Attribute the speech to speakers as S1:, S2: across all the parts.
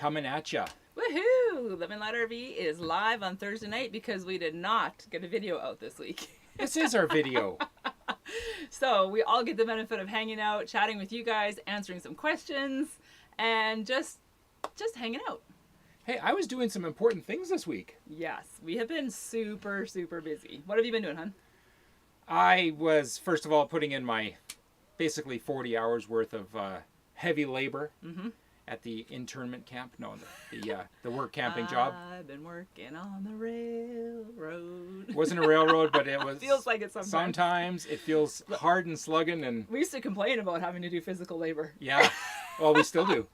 S1: coming at ya.
S2: Woohoo! Living Light RV is live on Thursday night because we did not get a video out this week.
S1: This is our video.
S2: So we all get the benefit of hanging out, chatting with you guys, answering some questions, and just hanging out.
S1: Hey, I was doing some important things this week.
S2: Yes, we have been super, super busy. What have you been doing, hon?
S1: I was, first of all, putting in my basically 40 hours worth of heavy labor at the internment camp. No, the work camping job.
S2: I've been working on the railroad.
S1: It wasn't a railroad, but it was.
S2: Feels like it sometimes.
S1: Sometimes it feels hard and slugging, and
S2: we used to complain about having to do physical labor.
S1: Yeah, well, we still do.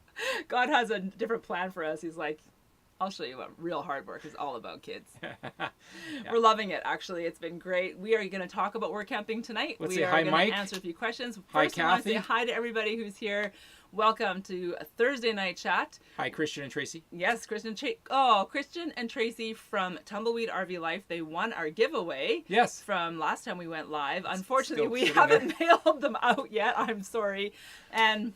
S2: God has a different plan for us. He's like, I'll show you what real hard work is all about, kids. Yeah. We're loving it, actually. It's been great. We are going to talk about work camping tonight.
S1: Let's
S2: we
S1: say
S2: are
S1: hi,
S2: going
S1: Mike.
S2: to answer a few questions.
S1: Hi,
S2: First, I want to
S1: Kathy.
S2: say hi to everybody who's here. Welcome to a Thursday night chat.
S1: Hi, Christian and Tracy.
S2: Yes, Christian and Tracy from Tumbleweed RV Life. They won our giveaway.
S1: Yes.
S2: From last time we went live. Unfortunately,
S1: still
S2: we
S1: sitting
S2: haven't mailed them out yet. I'm sorry. And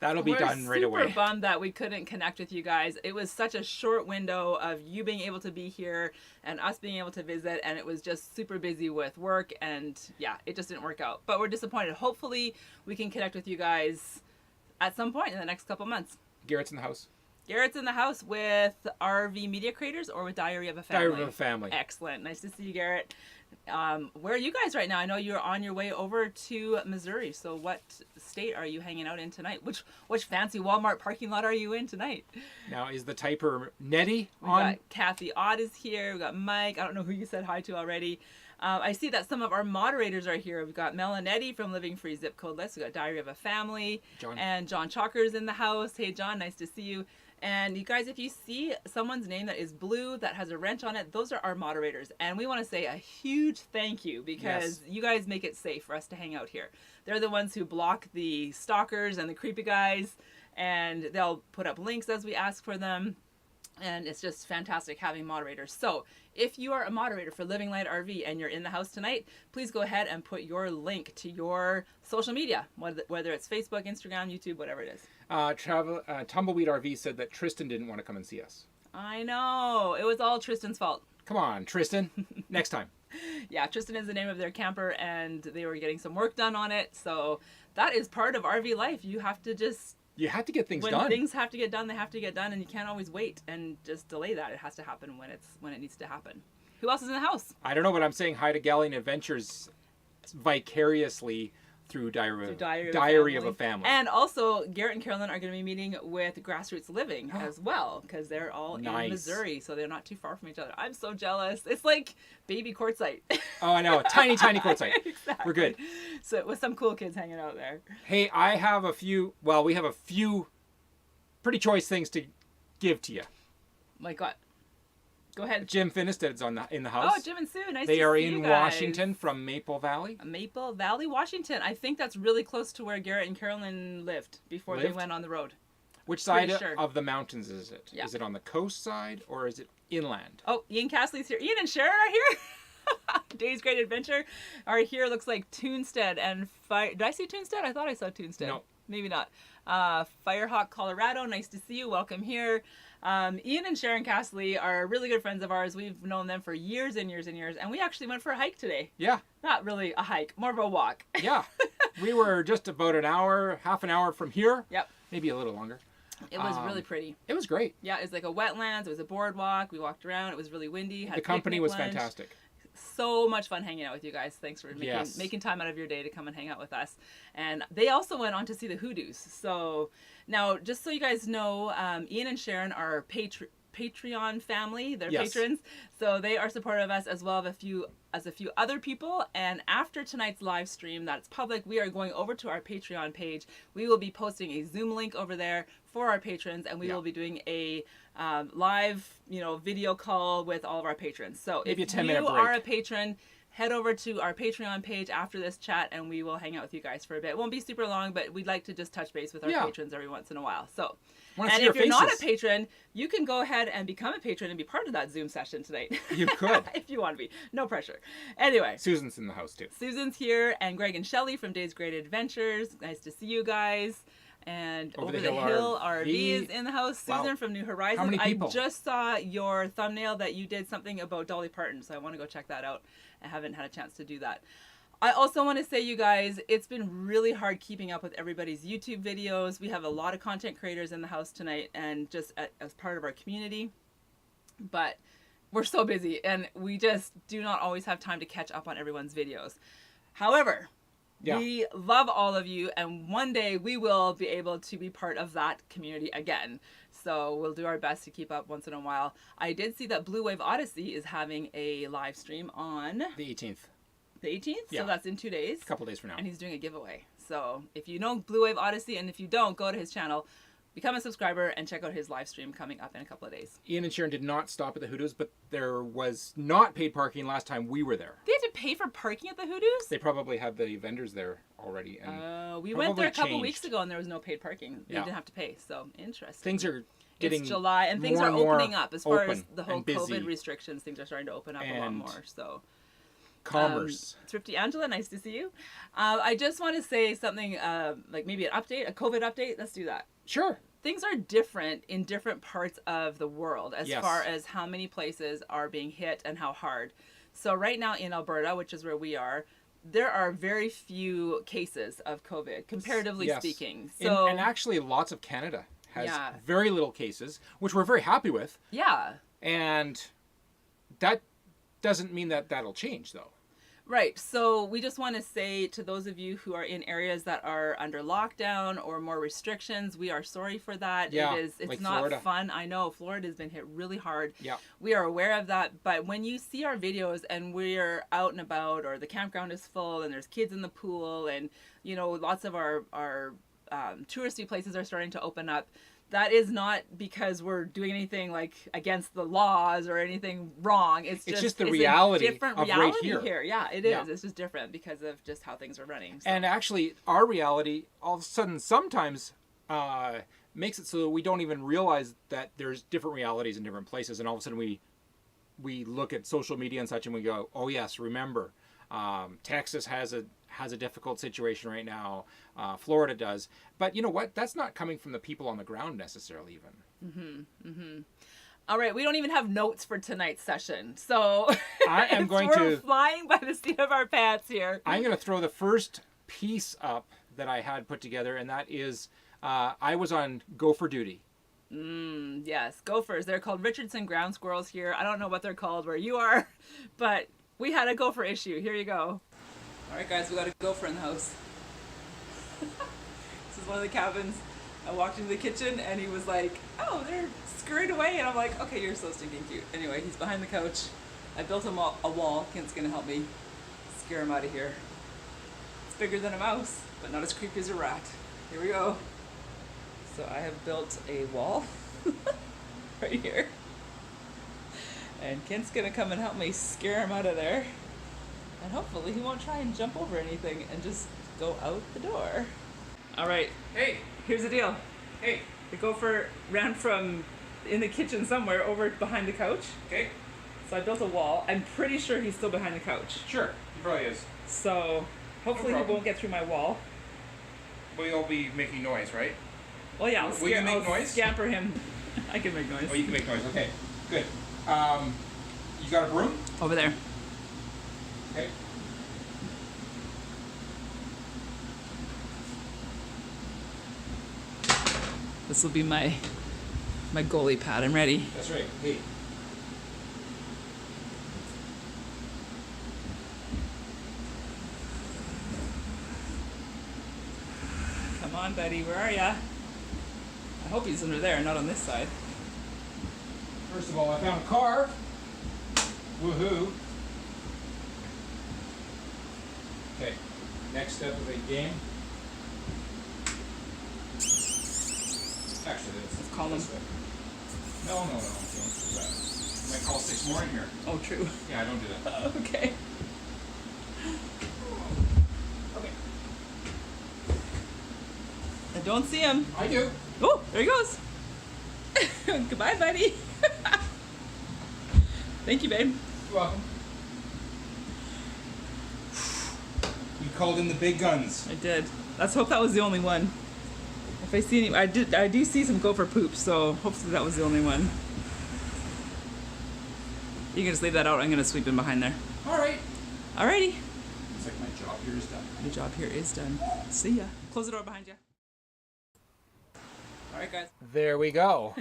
S1: that'll be done right away.
S2: We're super bummed that we couldn't connect with you guys. It was such a short window of you being able to be here and us being able to visit, and it was just super busy with work, and yeah, it just didn't work out. But we're disappointed. Hopefully, we can connect with you guys at some point in the next couple months.
S1: Garrett's in the house.
S2: Garrett's in the house with RV Media Creators or with Diary of a Family?
S1: Diary of a Family.
S2: Excellent. Nice to see you, Garrett. Where are you guys right now? I know you're on your way over to Missouri. So what state are you hanging out in tonight? Which fancy Walmart parking lot are you in tonight?
S1: Now, is the typer Nettie
S2: We
S1: on?
S2: got Kathy Ott is here. We got Mike. I don't know who you said hi to already. I see that some of our moderators are here. We've got Melanetti from Living Free Zip Code List. We've got Diary of a Family.
S1: John.
S2: And John Chalker's in the house. Hey, John, nice to see you. And you guys, if you see someone's name that is blue, that has a wrench on it, those are our moderators. And we want to say a huge thank you because you guys make it safe for us to hang out here. They're the ones who block the stalkers and the creepy guys, and they'll put up links as we ask for them. And it's just fantastic having moderators. So if you are a moderator for Living Light RV and you're in the house tonight, please go ahead and put your link to your social media, whether it's Facebook, Instagram, YouTube, whatever it is.
S1: Tumbleweed RV said that Tristan didn't want to come and see us.
S2: I know. It was all Tristan's fault.
S1: Come on, Tristan. Next time.
S2: Yeah, Tristan is the name of their camper, and they were getting some work done on it. So that is part of RV life. You have to just...
S1: You have to get things
S2: when
S1: done.
S2: When things have to get done, they have to get done, and you can't always wait and just delay that. It has to happen when it needs to happen. Who else is in the house?
S1: I don't know, but I'm saying hi to Galleon Adventures vicariously through Diary of a Family.
S2: And also, Garrett and Carolyn are going to be meeting with Grassroots Living as well, because they're all in Missouri, so they're not too far from each other. I'm so jealous. It's like baby quartzite.
S1: Oh, I know. Tiny quartzite.
S2: Exactly.
S1: We're good.
S2: So with some cool kids hanging out there.
S1: Hey, we have a few pretty choice things to give to you.
S2: Like what? Go ahead.
S1: Jim Finisted's in the house.
S2: Oh, Jim and Sue. Nice to see you guys.
S1: They are in Washington from Maple Valley.
S2: Maple Valley, Washington. I think that's really close to where Garrett and Carolyn lived before they went on the road.
S1: Which side of the mountains is it?
S2: Yeah.
S1: Is it on the coast side or is it inland?
S2: Oh, Ian Castley's here. Ian and Sharon are here. Day's Great Adventure are here. Looks like Toonstead and Did I see Toonstead? I thought I saw Toonstead.
S1: No.
S2: Maybe not. Firehawk, Colorado. Nice to see you. Welcome here. Ian and Sharon Castley are really good friends of ours. We've known them for years and years and years. And we actually went for a hike today.
S1: Yeah.
S2: Not really a hike, more of a walk.
S1: Yeah. We were just about half an hour from here.
S2: Yep.
S1: Maybe a little longer.
S2: It was really pretty.
S1: It was great.
S2: Yeah, it was like a wetlands. It was a boardwalk. We walked around. It was really windy.
S1: The company was fantastic.
S2: So much fun hanging out with you guys. Thanks for making time out of your day to come and hang out with us. And they also went on to see the Hoodoos. So now, just so you guys know, Ian and Sharon are Patreon family. They're patrons. So they are supportive of us as well as a few other people. And after tonight's live stream that's public, we are going over to our Patreon page. We will be posting a Zoom link over there for our patrons, and we will be doing a live, video call with all of our patrons. So if you are a patron, head over to our Patreon page after this chat, and we will hang out with you guys for a bit. It won't be super long, but we'd like to just touch base with our patrons every once in a while. So, and if you're not a patron, you can go ahead and become a patron and be part of that Zoom session tonight.
S1: You could.
S2: If you want to be. No pressure. Anyway.
S1: Susan's in the house, too.
S2: Susan's here, and Greg and Shelley from Day's Great Adventures. Nice to see you guys. And Over the Hill RV is in the house. Susan
S1: Wow.
S2: from New Horizons.
S1: How many people?
S2: I just saw your thumbnail that you did something about Dolly Parton, so I want to go check that out. I haven't had a chance to do that. I also want to say, you guys, it's been really hard keeping up with everybody's YouTube videos. We have a lot of content creators in the house tonight and just as part of our community. But we're so busy and we just do not always have time to catch up on everyone's videos. However, we love all of you, and one day we will be able to be part of that community again. So we'll do our best to keep up once in a while. I did see that Blue Wave Odyssey is having a live stream on
S1: the 18th.
S2: The 18th?
S1: Yeah.
S2: So that's in 2 days.
S1: A couple days from now.
S2: And he's doing a giveaway. So if you know Blue Wave Odyssey, and if you don't, go to his channel, become a subscriber, and check out his live stream coming up in a couple of days.
S1: Ian and Sharon did not stop at the Hoodoos, but there was not paid parking last time we were there.
S2: They had to pay for parking at the Hoodoos?
S1: They probably had the vendors there already. And
S2: we went there a couple weeks ago, and there was no paid parking. They didn't have to pay, so interesting.
S1: Things are getting
S2: It's July, and things are opening up. As far as the whole COVID restrictions, things are starting to open up a lot more. So,
S1: commerce.
S2: Thrifty Angela, nice to see you. I just want to say something, like maybe an update, a COVID update. Let's do that.
S1: Sure.
S2: Things are different in different parts of the world as far as how many places are being hit and how hard. So right now in Alberta, which is where we are, there are very few cases of COVID, comparatively speaking. So,
S1: and actually lots of Canada has very little cases, which we're very happy with.
S2: Yeah.
S1: And that doesn't mean that that'll change, though.
S2: Right. So we just want to say to those of you who are in areas that are under lockdown or more restrictions, we are sorry for that.
S1: Yeah,
S2: it's
S1: like
S2: not
S1: Florida.
S2: Fun. I know Florida's been hit really hard.
S1: Yeah.
S2: We are aware of that. But when you see our videos and we're out and about, or the campground is full and there's kids in the pool, and, you know, lots of our touristy places are starting to open up, that is not because we're doing anything like against the laws or anything wrong. It's just
S1: the reality
S2: a different
S1: of
S2: reality
S1: right here.
S2: Yeah, it is. It's just different because of just how things are running. So.
S1: And actually, our reality all of a sudden sometimes makes it so that we don't even realize that there's different realities in different places. And all of a sudden we look at social media and such and we go, oh yes, remember, Texas has a difficult situation right now. Florida does. But you know what? That's not coming from the people on the ground necessarily even.
S2: All right, we don't even have notes for tonight's session. So
S1: I am going
S2: we're flying by the seat of our pants here.
S1: I'm going to throw the first piece up that I had put together, and that is I was on gopher duty.
S2: Yes, gophers. They're called Richardson ground squirrels here. I don't know what they're called where you are, but we had a gopher issue. Here you go. All right, guys, we got a gopher in the house. This is one of the cabins. I walked into the kitchen and he was like, oh, they're scurried away. And I'm like, okay, you're so stinking cute. Anyway, he's behind the couch. I built him a wall. Kent's going to help me scare him out of here. It's bigger than a mouse, but not as creepy as a rat. Here we go. So I have built a wall right here. And Kent's going to come and help me scare him out of there. And hopefully he won't try and jump over anything and just go out the door. All right.
S1: Hey.
S2: Here's the deal.
S1: Hey.
S2: The gopher ran from in the kitchen somewhere over behind the couch.
S1: Okay.
S2: So I built a wall. I'm pretty sure he's still behind the couch.
S1: Sure. He probably is.
S2: So hopefully he won't get through my wall.
S1: We'll be making noise, right?
S2: Well, yeah.
S1: Will you make noise?
S2: Scamper him. I can make noise.
S1: Oh, you can make noise. Okay. Good. You got a broom?
S2: Over there.
S1: Okay.
S2: This will be my goalie pad. I'm ready.
S1: That's right. Hey.
S2: Come on, buddy. Where are ya? I hope he's under there, not on this side.
S1: First of all, I found a car. Woohoo. Okay. Next step of the game. Actually,
S2: let's call them.
S1: No, don't do that. You might call 6 more in here.
S2: Oh, true.
S1: Yeah, I don't do that.
S2: Okay.
S1: Okay.
S2: I don't see him.
S1: I do.
S2: Oh, there he goes. Goodbye, buddy. Thank you, babe.
S1: You're welcome. You called in the big guns.
S2: I did. Let's hope that was the only one. If I see any, I do see some gopher poops, so hopefully that was the only one. You can just leave that out. I'm gonna sweep in behind there.
S1: All right.
S2: Alrighty.
S1: Looks like my job here is done.
S2: Your job here is done. See ya. Close the door behind you. All right, guys.
S1: There we go.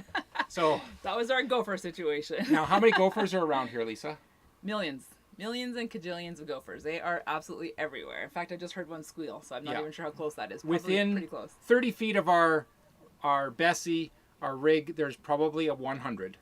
S1: So
S2: that was our gopher situation.
S1: Now, how many gophers are around here, Lisa?
S2: Millions and cajillions of gophers. They are absolutely everywhere. In fact, I just heard one squeal, so I'm not even sure how close that is. Probably
S1: within
S2: pretty close.
S1: 30 feet of our Bessie, our rig, there's probably a 100.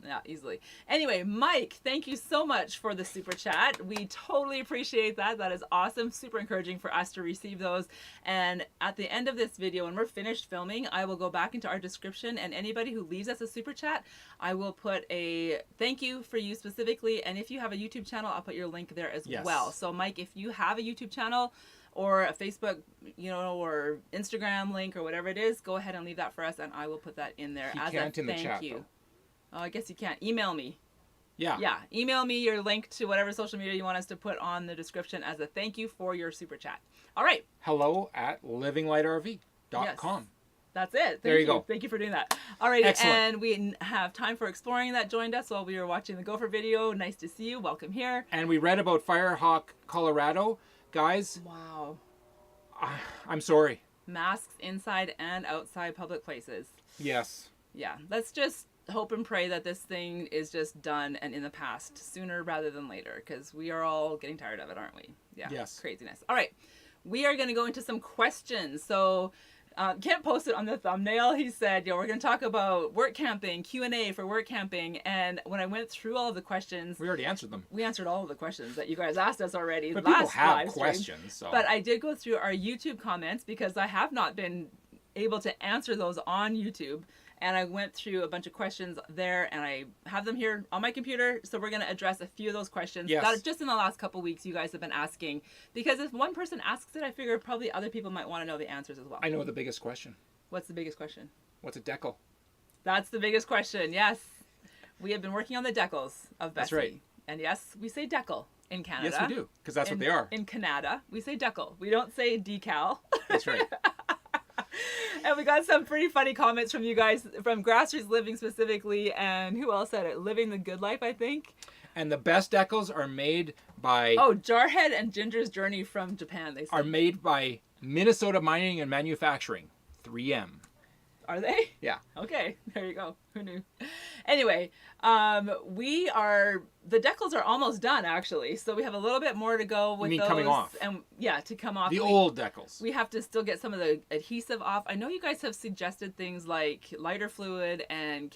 S2: Yeah, easily. Anyway, Mike, thank you so much for the super chat. We totally appreciate that. That is awesome. Super encouraging for us to receive those. And at the end of this video, when we're finished filming, I will go back into our description, and anybody who leaves us a super chat, I will put a thank you for you specifically. And if you have a YouTube channel, I'll put your link there as well. So Mike, if you have a YouTube channel or a Facebook, or Instagram link or whatever it is, go ahead and leave that for us, and I will put that in there as a thank you. Though. Oh, I guess you can't. Email me. Yeah. Email me your link to whatever social media you want us to put on the description as a thank you for your super chat. All right.
S1: hello@livinglightrv.com.
S2: Yes. That's it.
S1: There you go.
S2: Thank you for doing that. All right.
S1: Excellent.
S2: And we have Time for Exploring that joined us while we were watching the gopher video. Nice to see you. Welcome here.
S1: And we read about Firehawk, Colorado. Guys.
S2: Wow.
S1: I'm sorry.
S2: Masks inside and outside public places.
S1: Yes.
S2: Yeah. Let's just hope and pray that this thing is just done and in the past sooner rather than later, because we are all getting tired of it, aren't we? Yeah.
S1: Yes.
S2: Craziness. All right. We are going to go into some questions. So Kent posted on the thumbnail, he said, we're going to talk about work camping, Q&A for work camping. And when I went through all of the questions,
S1: we already answered them.
S2: We answered all of the questions that you guys asked us already.
S1: But people have questions. So.
S2: But I did go through our YouTube comments because I have not been able to answer those on YouTube. And I went through a bunch of questions there, and I have them here on my computer. So we're going to address a few of those questions that just in the last couple of weeks you guys have been asking. Because if one person asks it, I figure probably other people might want to know the answers as well.
S1: I know the biggest question.
S2: What's the biggest question?
S1: What's a decal?
S2: That's the biggest question, yes. We have been working on the decals of Bessie.
S1: That's right.
S2: And yes, we say decal in Canada.
S1: Yes, we do, because that's what they are.
S2: In Canada, we say decal. We don't say decal.
S1: That's right.
S2: And we got some pretty funny comments from you guys, from Grassroots Living specifically, and who else said it? Living the Good Life, I think.
S1: And the best decals are made by...
S2: Oh, Jarhead and Ginger's Journey from Japan, they said.
S1: Are made by Minnesota Mining and Manufacturing, 3M.
S2: Are they?
S1: Yeah.
S2: Okay, there you go. Who knew? Anyway, the decals are almost done, actually. So we have a little bit more to go with those.
S1: Coming off?
S2: And yeah, to come off.
S1: The old decals.
S2: We have to still get some of the adhesive off. I know you guys have suggested things like lighter fluid and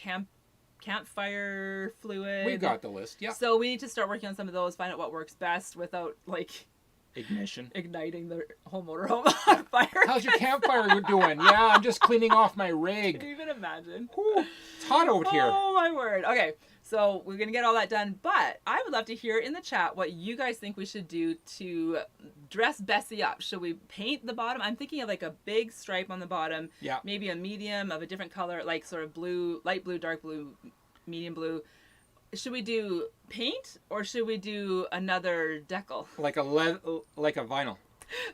S2: campfire fluid.
S1: We've got the list, yeah.
S2: So we need to start working on some of those, find out what works best without, igniting the whole motorhome on fire.
S1: How's your campfire doing? Yeah, I'm just cleaning off my rig.
S2: Can you even imagine?
S1: Ooh, it's hot out here.
S2: Oh, my word. Okay, so we're going to get all that done, but I would love to hear in the chat what you guys think we should do to dress Bessie up. Should we paint the bottom? I'm thinking of a big stripe on the bottom.
S1: Yeah.
S2: Maybe a medium of a different color, like sort of blue, light blue, dark blue, medium blue. Should we do paint or should we do another decal?
S1: Like a vinyl.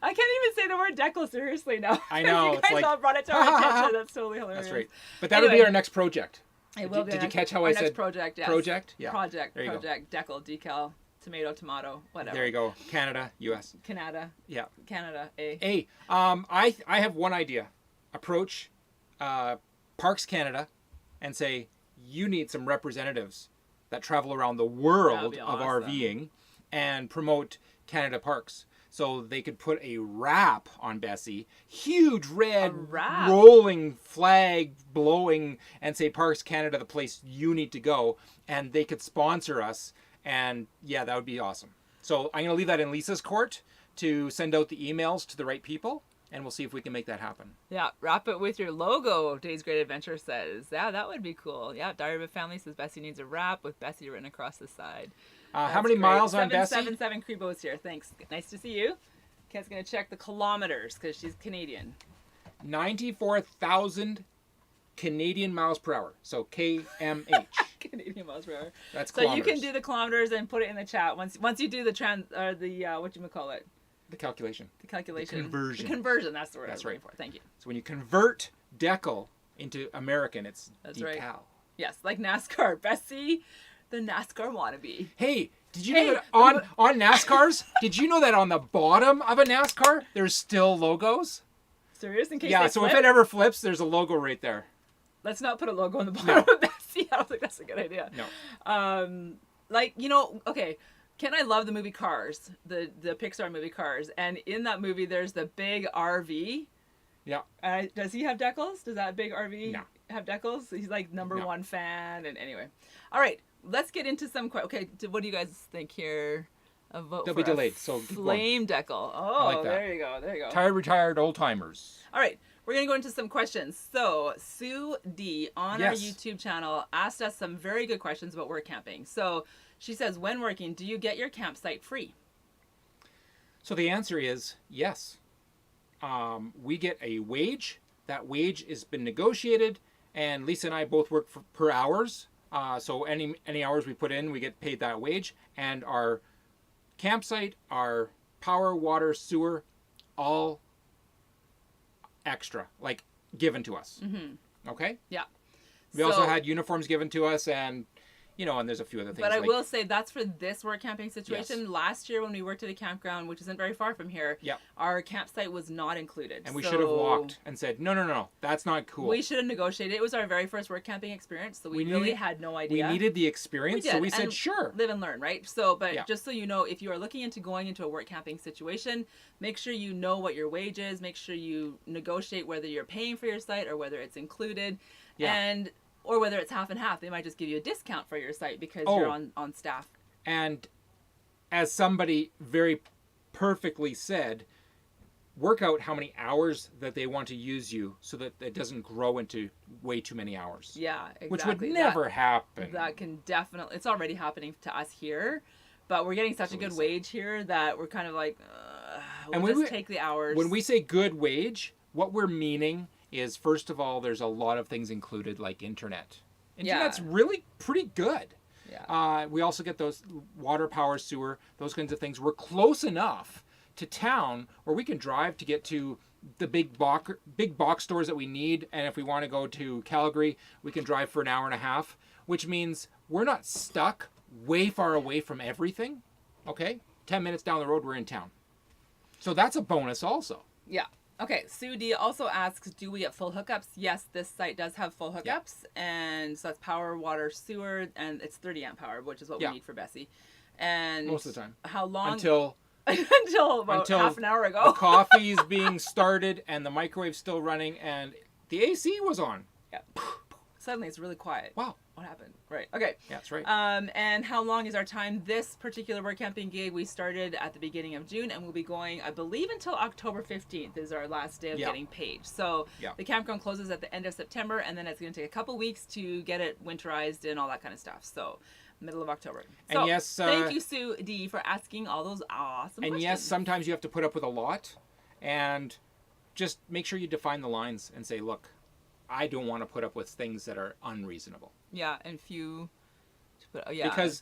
S2: I can't even say the word decal seriously now.
S1: I know.
S2: You guys all brought it to our attention. That's totally hilarious.
S1: That's right. But that'll be our next project.
S2: It will be.
S1: Did you catch how I said
S2: next project? Yes.
S1: Project? Yeah.
S2: Project. Decal, decal, tomato, whatever.
S1: There you go. Canada, U.S.
S2: Canada.
S1: Yeah.
S2: Canada, A.
S1: A. I have one idea. Approach Parks Canada and say, you need some representatives that travel around the world of RVing and promote Canada Parks. So they could put a wrap on Bessie, huge red rolling flag blowing, and say Parks Canada, the place you need to go, and they could sponsor us. And yeah, that would be awesome. So I'm going to leave that in Lisa's court to send out the emails to the right people, and we'll see if we can make that happen.
S2: Yeah, wrap it with your logo, Day's Great Adventure says. Yeah, that would be cool. Yeah, Diary of a Family says Bessie needs a wrap with Bessie written across the side.
S1: How many miles on Bessie?
S2: 777 Crebo's here. Thanks. Nice to see you. Kat's going to check the kilometers because she's Canadian.
S1: 94,000 Canadian miles per hour. So KMH.
S2: Canadian miles per hour.
S1: That's
S2: so
S1: kilometers.
S2: You can do the kilometers and put it in the chat once you do the what you call it?
S1: The calculation.
S2: The calculation.
S1: The conversion.
S2: The conversion. That's the word
S1: That's
S2: I was
S1: right.
S2: looking for. Thank you.
S1: So when you convert decal into American, it's
S2: That's
S1: decal.
S2: right. Yes, like NASCAR. Bessie, the NASCAR wannabe.
S1: Hey, did you know that on NASCARs, did you know that on the bottom of a NASCAR, there's still logos?
S2: Serious? In case
S1: Yeah,
S2: they
S1: so
S2: flip?
S1: if it ever flips, there's a logo right there.
S2: Let's not put a logo on the bottom of Bessie. I don't think that's a good idea.
S1: No.
S2: Like, you know, okay, Ken and I love the movie Cars, the Pixar movie Cars. And in that movie, there's the big RV.
S1: Yeah.
S2: Does he have decals? Does that big RV have decals? He's like number one fan. And anyway. All right, let's get into some okay, what do you guys think here? A vote
S1: They'll
S2: for
S1: be delayed, so
S2: flame decal. Oh,
S1: like that.
S2: There you go. There you go.
S1: Tired, retired, old timers.
S2: All right, we're going to go into some questions. So, Sue D on our YouTube channel asked us some very good questions about work camping. So, she says, when working, do you get your campsite free?
S1: So the answer is yes. We get a wage. That wage has been negotiated, and Lisa and I both work per hours. So any hours we put in, we get paid that wage. And our campsite, our power, water, sewer, all extra, like given to us. Mm-hmm. Okay?
S2: Yeah.
S1: We also had uniforms given to us, and and there's a few other things.
S2: But I will say that's for this work camping situation. Yes. Last year when we worked at a campground, which isn't very far from here, our campsite was not included.
S1: And we should have walked and said, no, that's not cool.
S2: We should have negotiated. It was our very first work camping experience, so we really had no idea.
S1: We needed the experience, so we said, sure.
S2: Live and learn, right? So, but just so you know, if you are looking into going into a work camping situation, make sure you know what your wage is. Make sure you negotiate whether you're paying for your site or whether it's included. Yeah. Or whether it's half and half. They might just give you a discount for your site because you're on staff.
S1: And as somebody very perfectly said, work out how many hours that they want to use you so that it doesn't grow into way too many hours.
S2: Yeah, exactly.
S1: Which would never happen.
S2: That can definitely... It's already happening to us here, but we're getting such a good wage here that we're kind of like, we'll just take the hours.
S1: When we say good wage, what we're meaning is, first of all, there's a lot of things included, like internet. Internet's really pretty good. Yeah. We also get those water, power, sewer, those kinds of things. We're close enough to town where we can drive to get to the big box stores that we need. And if we want to go to Calgary, we can drive for an hour and a half, which means we're not stuck way far away from everything. Okay? 10 minutes down the road, we're in town. So that's a bonus also.
S2: Yeah. Okay, Sue D also asks, do we get full hookups? Yes, this site does have full hookups, and so that's power, water, sewer, and it's 30 amp power, which is what we need for Bessie. And
S1: most of the time.
S2: How long?
S1: Until
S2: about half an hour ago.
S1: The coffee's being started, and the microwave's still running, and the AC was on.
S2: Yeah. Suddenly it's really quiet.
S1: Wow.
S2: What happened? Right. Okay.
S1: Yeah, that's right.
S2: And how long is our time? This particular work camping gig, we started at the beginning of June, and we'll be going, I believe, until October 15th is our last day of getting paid. So the campground closes at the end of September, and then it's going to take a couple weeks to get it winterized and all that kind of stuff. So middle of October.
S1: So, and yes,
S2: thank you, Sue D, for asking all those awesome questions.
S1: And yes, sometimes you have to put up with a lot, and just make sure you define the lines and say, look, I don't want to put up with things that are unreasonable.
S2: Yeah, and few.
S1: Because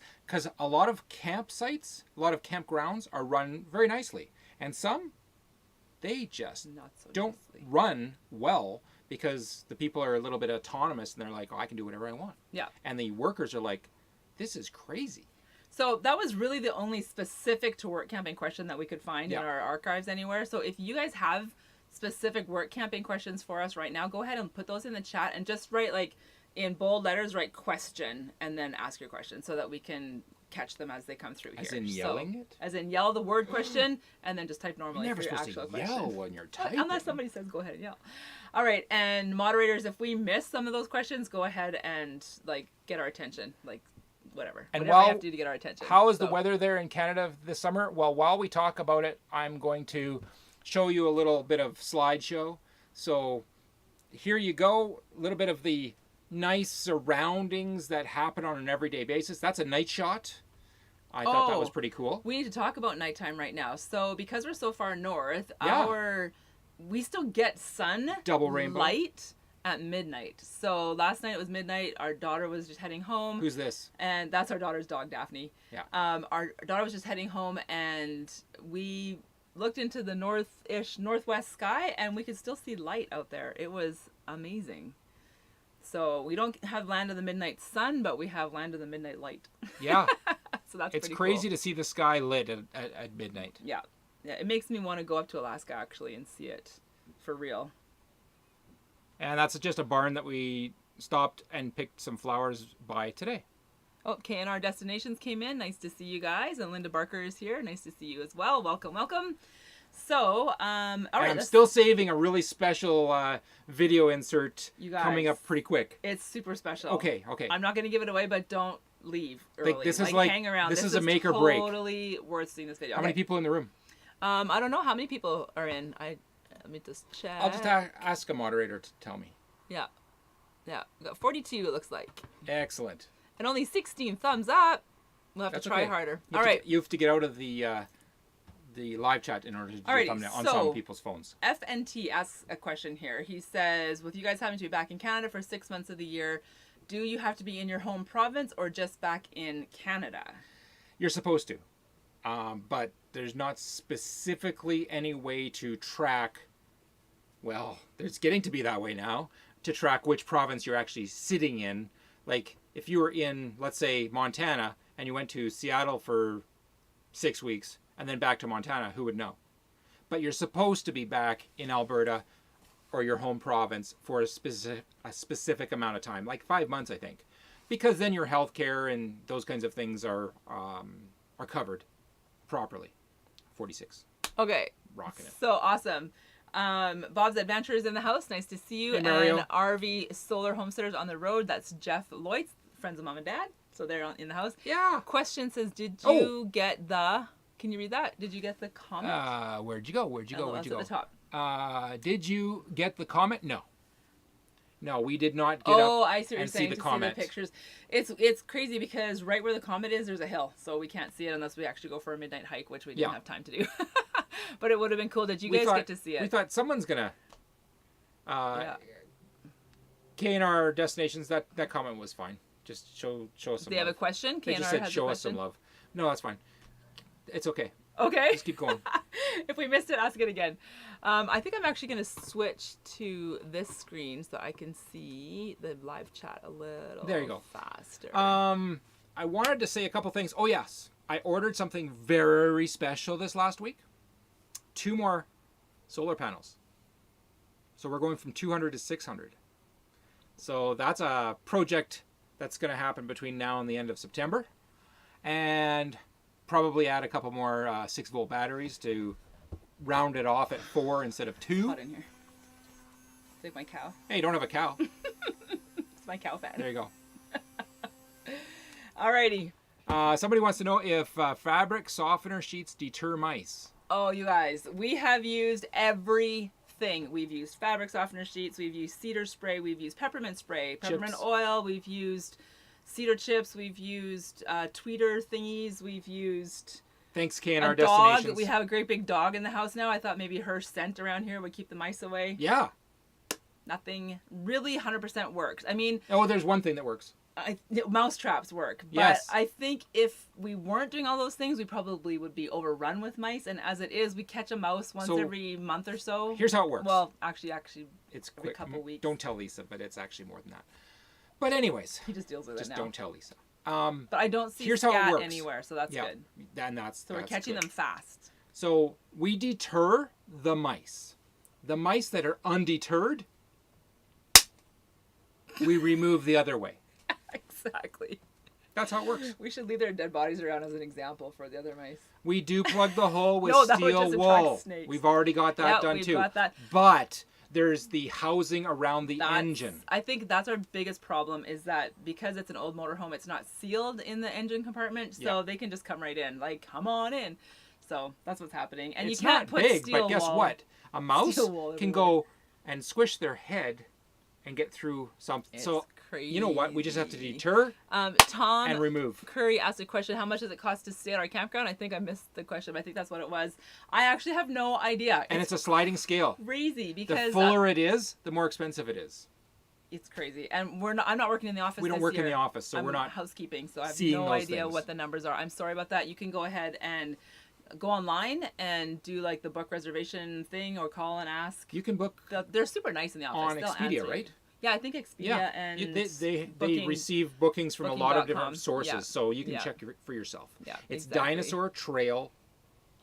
S1: a lot of campsites, a lot of campgrounds are run very nicely, and some they just don't run well because the people are a little bit autonomous and they're like, oh, I can do whatever I want.
S2: Yeah.
S1: And the workers are like, this is crazy.
S2: So that was really the only specific to work camping question that we could find in our archives anywhere. So if you guys have specific work camping questions for us right now, go ahead and put those in the chat and just write, like, in bold letters, write question and then ask your question so that we can catch them as they come through here.
S1: As in yelling it?
S2: As in yell the word question and then just type normally
S1: You're never
S2: for your
S1: supposed
S2: actual
S1: to
S2: question.
S1: yell when you're typing.
S2: Unless somebody says go ahead and yell. All right, and moderators, if we miss some of those questions, go ahead and, like, get our attention, like, whatever.
S1: And
S2: whatever we have to do to get our attention.
S1: How is the weather there in Canada this summer? Well, while we talk about it, I'm going to show you a little bit of slideshow. So here you go, a little bit of the nice surroundings that happen on an everyday basis. That's a night shot. I thought that was pretty cool.
S2: We need to talk about nighttime right now. So because we're so far north, we still get sun,
S1: double rainbow
S2: light at midnight. So last night it was midnight. Our daughter was just heading home.
S1: Who's this?
S2: And that's our daughter's dog, Daphne.
S1: Yeah.
S2: Our daughter was just heading home, and we looked into the northwest sky, and we could still see light out there. It was amazing. So we don't have Land of the Midnight Sun, but we have Land of the Midnight Light.
S1: Yeah.
S2: So that's
S1: it's
S2: pretty
S1: crazy
S2: cool.
S1: to see the sky lit at midnight.
S2: Yeah. Yeah, it makes me want to go up to Alaska actually and see it for real.
S1: And that's just a barn that we stopped and picked some flowers by today.
S2: Oh, K&R Destinations came in. Nice to see you guys. And Linda Barker is here. Nice to see you as well. Welcome, welcome. So, all right.
S1: I'm still saving a really special video insert coming up pretty quick.
S2: It's super special.
S1: Okay.
S2: I'm not going to give it away, but don't leave early.
S1: This is
S2: hang around.
S1: This is a make or break.
S2: Totally worth seeing this video.
S1: How many people in the room?
S2: I don't know how many people are in. Let me just check.
S1: I'll just ask a moderator to tell me.
S2: Yeah. We got 42, it looks like.
S1: Excellent.
S2: And only 16 thumbs up. We'll have to try harder. All right.
S1: You have to get out of the live chat in order to do the thumbnail on some people's phones.
S2: FNT asks a question here. He says, with you guys having to be back in Canada for 6 months of the year, do you have to be in your home province or just back in Canada?
S1: You're supposed to. But there's not specifically any way to track, well, there's getting to be that way now, to track which province you're actually sitting in. Like, if you were in, let's say, Montana, and you went to Seattle for 6 weeks, and then back to Montana, who would know? But you're supposed to be back in Alberta or your home province for a specific amount of time, like 5 months, I think. Because then your health care and those kinds of things are covered properly. 46.
S2: Okay.
S1: Rocking it.
S2: So awesome. Bob's Adventure is in the house. Nice to see you.
S1: Hey, Mario.
S2: And RV Solar Homesteaders on the road. That's Jeff Lloyd, friends of Mom and Dad. So they're in the house.
S1: Yeah.
S2: Question says, did you get the... Can you read that? Did you get the comment?
S1: Where'd you go? Where'd you go?
S2: At the top.
S1: Did you get the comment? No. No, we did not get
S2: up
S1: I
S2: see what
S1: and
S2: you're
S1: see
S2: saying,
S1: the
S2: to
S1: comment.
S2: See the pictures. It's crazy because right where the comment is, there's a hill. So we can't see it unless we actually go for a midnight hike, which we didn't have time to do. But it would have been cool. Did you guys get to see it?
S1: We thought someone's going to... K&R Destinations, that comment was fine. Just show us some love.
S2: They have a question?
S1: They just said show us some love. No, that's fine. It's okay.
S2: Okay.
S1: Just keep going.
S2: If we missed it, ask it again. I think I'm actually going to switch to this screen so I can see the live chat a little faster.
S1: I wanted to say a couple things. Oh, yes. I ordered something very special this last week. 2 more solar panels. So we're going from 200 to 600. So that's a project that's going to happen between now and the end of September. And probably add a couple more 6-volt batteries to round it off at 4 instead of 2.
S2: Hot in here. It's like my cow.
S1: Hey, you don't have a cow.
S2: It's my cow fan.
S1: There you go.
S2: Alrighty.
S1: Somebody wants to know if fabric softener sheets deter mice.
S2: Oh, you guys, we have used everything. We've used fabric softener sheets. We've used cedar spray. We've used peppermint spray, peppermint oil. We've used cedar chips. We've used tweeter thingies. We've used...
S1: Thanks, K&R
S2: Destinations.
S1: Dog.
S2: We have a great big dog in the house now. I thought maybe her scent around here would keep the mice away.
S1: Yeah.
S2: Nothing really 100% works. I mean...
S1: Oh, there's one thing that works.
S2: Mouse traps work. But
S1: yes.
S2: I think if we weren't doing all those things, we probably would be overrun with mice. And as it is, we catch a mouse once every month or so.
S1: Here's how it works.
S2: Well, actually,
S1: it's
S2: every
S1: quick.
S2: Couple weeks.
S1: Don't tell Lisa, but it's actually more than that. But anyways.
S2: He just deals with it now.
S1: Just don't tell Lisa.
S2: But I don't see
S1: here's
S2: scat
S1: how it works.
S2: anywhere, so that's good.
S1: And
S2: so we're catching them fast.
S1: So we deter the mice. The mice that are undeterred, we remove the other way.
S2: Exactly.
S1: That's how it works.
S2: We should leave their dead bodies around as an example for the other mice.
S1: We do plug the hole with steel wool. We've already got that done too. Got that. But there's the housing around the engine.
S2: I think that's our biggest problem is that because it's an old motorhome, it's not sealed in the engine compartment, so they can just come right in. Like, come on in. So that's what's happening. And
S1: it's
S2: you can't
S1: not
S2: put
S1: big,
S2: steel
S1: but guess
S2: wall,
S1: what? A mouse can go and squish their head and get through something. So
S2: crazy.
S1: You know what? We just have to deter
S2: Tom
S1: and remove.
S2: Curry asked a question, how much does it cost to stay at our campground? I think I missed the question, but I think that's what it was. I actually have no idea.
S1: And it's a sliding scale.
S2: Crazy because
S1: the fuller it is, the more expensive it is.
S2: It's crazy. And I'm not working in the office.
S1: We don't work in the office, so we're not
S2: housekeeping, so I have no idea what the numbers are. I'm sorry about that. You can go ahead and go online and do like the book reservation thing or call and ask.
S1: You can book
S2: They're super nice in the office.
S1: on
S2: They'll
S1: Expedia,
S2: answer.
S1: right?
S2: Yeah, I think Expedia
S1: Yeah,
S2: and
S1: they receive bookings from a lot of different
S2: booking.com.
S1: sources,
S2: Yeah.
S1: so you can
S2: Yeah.
S1: check for yourself.
S2: Yeah,
S1: It's
S2: exactly.
S1: Dinosaur Trail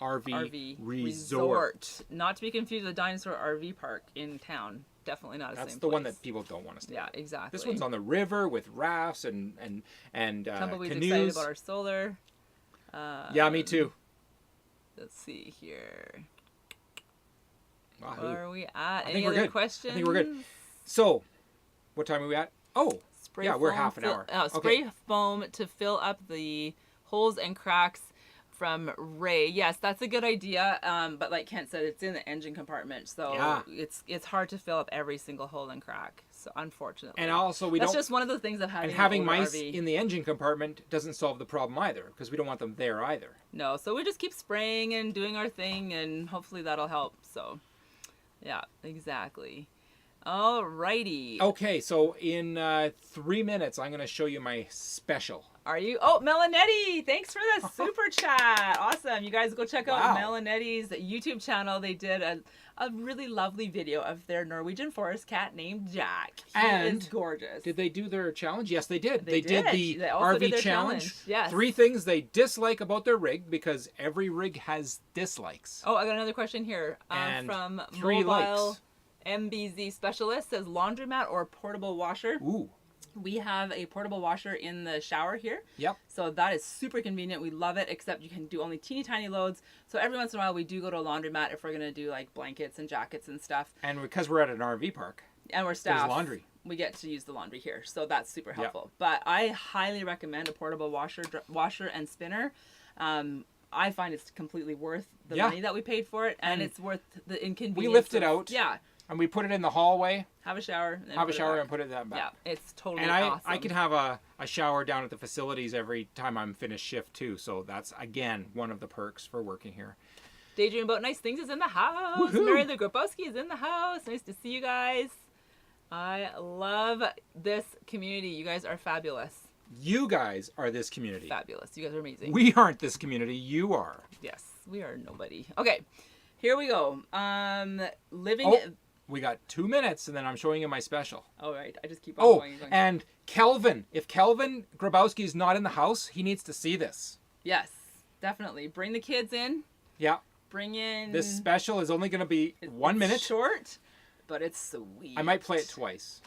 S1: RV Resort.
S2: Not to be confused with the Dinosaur RV Park in town. Definitely not the same
S1: That's
S2: place.
S1: the one that people don't want to stay.
S2: Yeah, exactly.
S1: This one's on the river with rafts and
S2: Tumbleweed's
S1: canoes.
S2: excited about our solar.
S1: Yeah, me too.
S2: Let's see here.
S1: Wahoo.
S2: Where are we at?
S1: I
S2: Any
S1: think we're
S2: other
S1: good.
S2: questions?
S1: I think we're good. So, what time are we at? Oh,
S2: Spray
S1: yeah, we're
S2: foam
S1: half an hour.
S2: Spray
S1: Okay.
S2: foam to fill up the holes and cracks from Ray. Yes, that's a good idea. But like Kent said, it's in the engine compartment, so
S1: Yeah.
S2: it's hard to fill up every single hole and crack. So unfortunately,
S1: And also
S2: that's just one of the things of having
S1: and having
S2: an older
S1: mice
S2: RV.
S1: in the engine compartment doesn't solve the problem either, because we don't want them there either.
S2: No, so we just keep spraying and doing our thing, and hopefully that'll help. So, yeah, exactly. Alrighty.
S1: Okay, so in 3 minutes, I'm going to show you my special.
S2: Are you? Oh, Melanetti, thanks for the super chat. Awesome. You guys go check out
S1: Wow.
S2: Melanetti's YouTube channel. They did a really lovely video of their Norwegian forest cat named Jack. He
S1: And
S2: is gorgeous.
S1: Did they do their challenge? Yes, they did.
S2: They
S1: did
S2: did.
S1: the
S2: They also
S1: RV
S2: did their
S1: challenge.
S2: challenge. Yes.
S1: 3 things they dislike about their rig, because every rig has dislikes.
S2: Oh, I got another question here
S1: And
S2: from
S1: 3
S2: Mobile
S1: likes.
S2: MBZ Specialist. Says laundromat or portable washer.
S1: Ooh.
S2: We have a portable washer in the shower here.
S1: Yep.
S2: So that is super convenient. We love it, except you can do only teeny tiny loads. So every once in a while we do go to a laundromat if we're going to do like blankets and jackets and stuff.
S1: And because we're at an RV park,
S2: And we're staff.
S1: there's laundry.
S2: We get to use the laundry here. So that's super helpful. But I highly recommend a portable washer and spinner. I find it's completely worth the money that we paid for it, and it's worth the inconvenience.
S1: We lift it out.
S2: Yeah.
S1: And we put it in the hallway,
S2: Have a shower. And then
S1: have a
S2: put it
S1: shower,
S2: back.
S1: and put it that back.
S2: Yeah, it's totally
S1: And
S2: awesome.
S1: I can have a shower down at the facilities every time I'm finished shift too. So that's, again, one of the perks for working here.
S2: Daydream About Nice Things is in the house.
S1: Woohoo!
S2: Mary the Grabowski is in the house. Nice to see you guys. I love this community. You guys are fabulous.
S1: You guys are this community.
S2: Fabulous. You guys are amazing.
S1: We aren't this community. You are.
S2: Yes, we are nobody. Okay, here we go. Living...
S1: Oh, we got 2 minutes, and then I'm showing you my special.
S2: All right, I just keep on
S1: Oh,
S2: going and going.
S1: and Kelvin. If Kelvin Grabowski is not in the house, he needs to see this.
S2: Yes, definitely. Bring the kids in.
S1: Yeah.
S2: Bring in...
S1: This special is only going to be 1
S2: It's
S1: minute.
S2: short, but it's sweet.
S1: I might play it twice.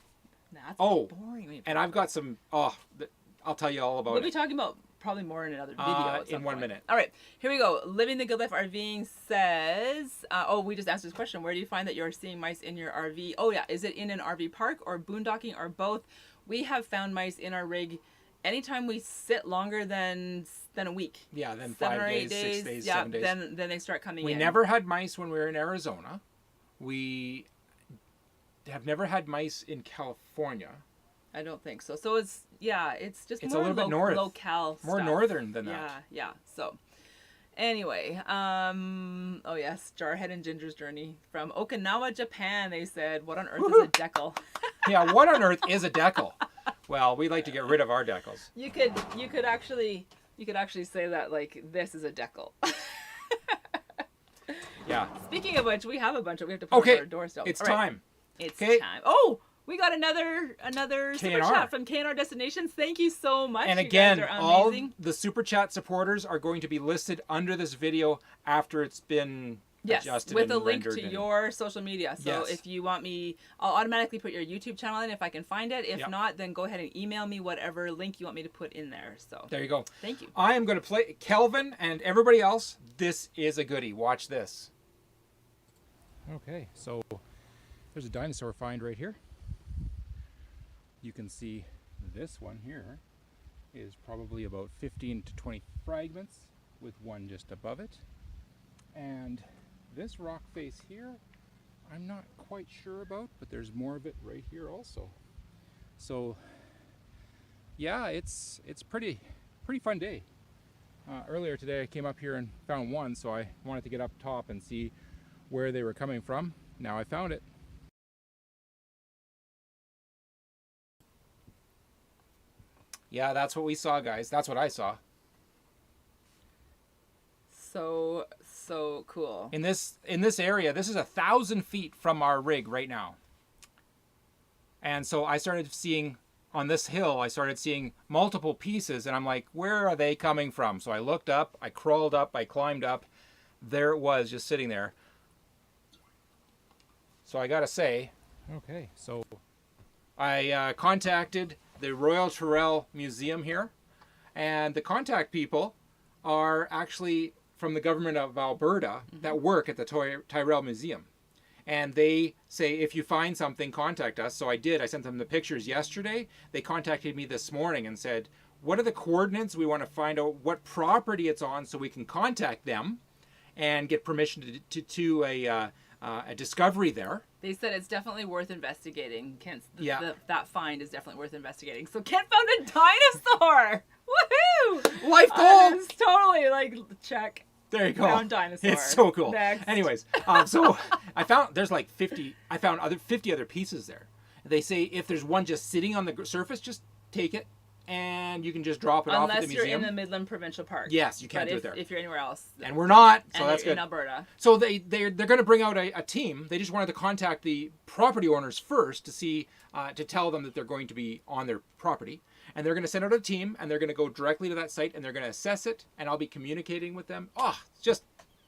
S2: That's
S1: Oh,
S2: boring.
S1: and I've got some... Oh, I'll tell you all about
S2: We'll be
S1: it.
S2: talking about probably more in another video at some
S1: in 1
S2: point.
S1: minute.
S2: All right, here we go. Living the Good Life RVing says, we just answered this question. Where do you find that you're seeing mice in your RV? Oh yeah, is it in an RV park or boondocking or both? We have found mice in our rig anytime we sit longer than a week.
S1: Yeah, then
S2: 7
S1: 5
S2: or 8
S1: days, 6 days,
S2: yeah,
S1: 7 days.
S2: then they start coming
S1: We
S2: in.
S1: never had mice when we were in Arizona. We have never had mice in California.
S2: I don't think so. So it's just
S1: It's
S2: more
S1: a little bit north.
S2: locale
S1: More
S2: stuff.
S1: northern than that.
S2: Yeah. So anyway, oh yes, Jarhead and Ginger's Journey from Okinawa, Japan. They said, "What on earth is a decal?"
S1: Yeah, what on earth is a decal? Well, we like to get rid of our decals.
S2: You could actually say that like this is a decal.
S1: Yeah.
S2: Speaking of which, we have a bunch of we have to put on our doorstep.
S1: It's
S2: All right.
S1: time.
S2: It's
S1: Okay.
S2: time. Oh, we got another super
S1: KNR.
S2: chat from KNR Destinations. Thank you so much.
S1: And
S2: You
S1: again,
S2: guys are
S1: all
S2: amazing.
S1: the Super Chat supporters are going to be listed under this video after it's been adjusted
S2: with
S1: and
S2: a link
S1: rendered
S2: to
S1: and-
S2: your social media. So
S1: Yes.
S2: if you want me, I'll automatically put your YouTube channel in if I can find it. If
S1: Yep.
S2: not, then go ahead and email me whatever link you want me to put in there. So
S1: There you go.
S2: thank you.
S1: I am going to play Kelvin and everybody else. This is a goodie. Watch this. Okay, so there's a dinosaur find right here. You can see this one here is probably about 15 to 20 fragments with one just above it. And this rock face here, I'm not quite sure about, but there's more of it right here also. So yeah, it's pretty fun day. Earlier today I came up here and found one, so I wanted to get up top and see where they were coming from. Now I found it. Yeah, that's what we saw, guys. That's what I saw.
S2: so cool.
S1: In this area, this is 1,000 feet from our rig right now. And so I started seeing, on this hill, I started seeing multiple pieces, and I'm like, where are they coming from? So I looked up, I crawled up, I climbed up. There it was, just sitting there. So I gotta say, okay, so I contacted the Royal Tyrell Museum here, and the contact people are actually from the government of Alberta that work at the Tyrell Museum. And they say, if you find something, contact us. So I did. I sent them the pictures yesterday. They contacted me this morning and said, what are the coordinates? We want to find out what property it's on so we can contact them and get permission to do a discovery there.
S2: They said it's definitely worth investigating. Kent,
S1: Yeah.
S2: that find is definitely worth investigating. So Kent found a dinosaur! Woohoo!
S1: Life goal!
S2: It's totally like, check.
S1: There you go.
S2: Found dinosaur.
S1: It's so cool.
S2: Next.
S1: Anyways, so I found there's like 50. I found 50 other pieces there. They say if there's one just sitting on the surface, just take it, and you can just drop it off at the museum.
S2: Unless you're in the Midland Provincial Park.
S1: Yes, you can't do it there.
S2: If you're anywhere else.
S1: And we're not, so
S2: and
S1: that's
S2: you're
S1: good.
S2: in Alberta.
S1: So they're going to bring out a team. They just wanted to contact the property owners first to see to tell them that they're going to be on their property. And they're going to send out a team, and they're going to go directly to that site, and they're going to assess it, and I'll be communicating with them. Oh, it's just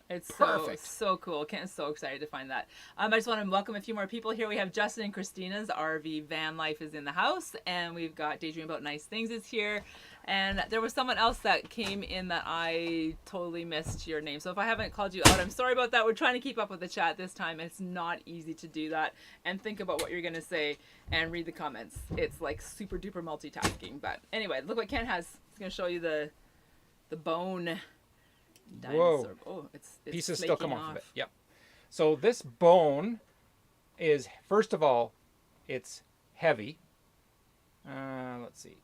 S2: It's
S1: perfect.
S2: so cool. Kent is so excited to find that. I just want to welcome a few more people here. We have Justin and Christina's RV van life is in the house, and we've got Daydream About Nice Things is here. And there was someone else that came in that I totally missed your name. So if I haven't called you out, I'm sorry about that. We're trying to keep up with the chat this time. It's not easy to do that and think about what you're going to say and read the comments. It's like super duper multitasking. But anyway, look what Ken has. He's going to show you the bone dinosaur.
S1: Whoa.
S2: Oh, it's
S1: pieces still come
S2: flaking
S1: off of it. Yep. So this bone is, first of all, it's heavy. Let's see.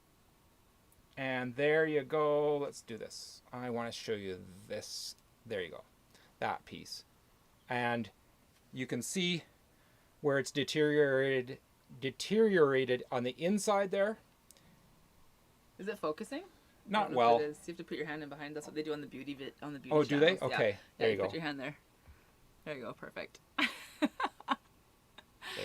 S1: And there you go. Let's do this. I want to show you this. There you go. That piece. And you can see where it's deteriorated on the inside there.
S2: Is it focusing?
S1: Not well.
S2: It is. You have to put your hand in behind. That's what they do on the beauty
S1: Oh, do they?
S2: channels.
S1: Okay.
S2: Yeah.
S1: There you go.
S2: Put your hand there. There you go. Perfect.
S1: There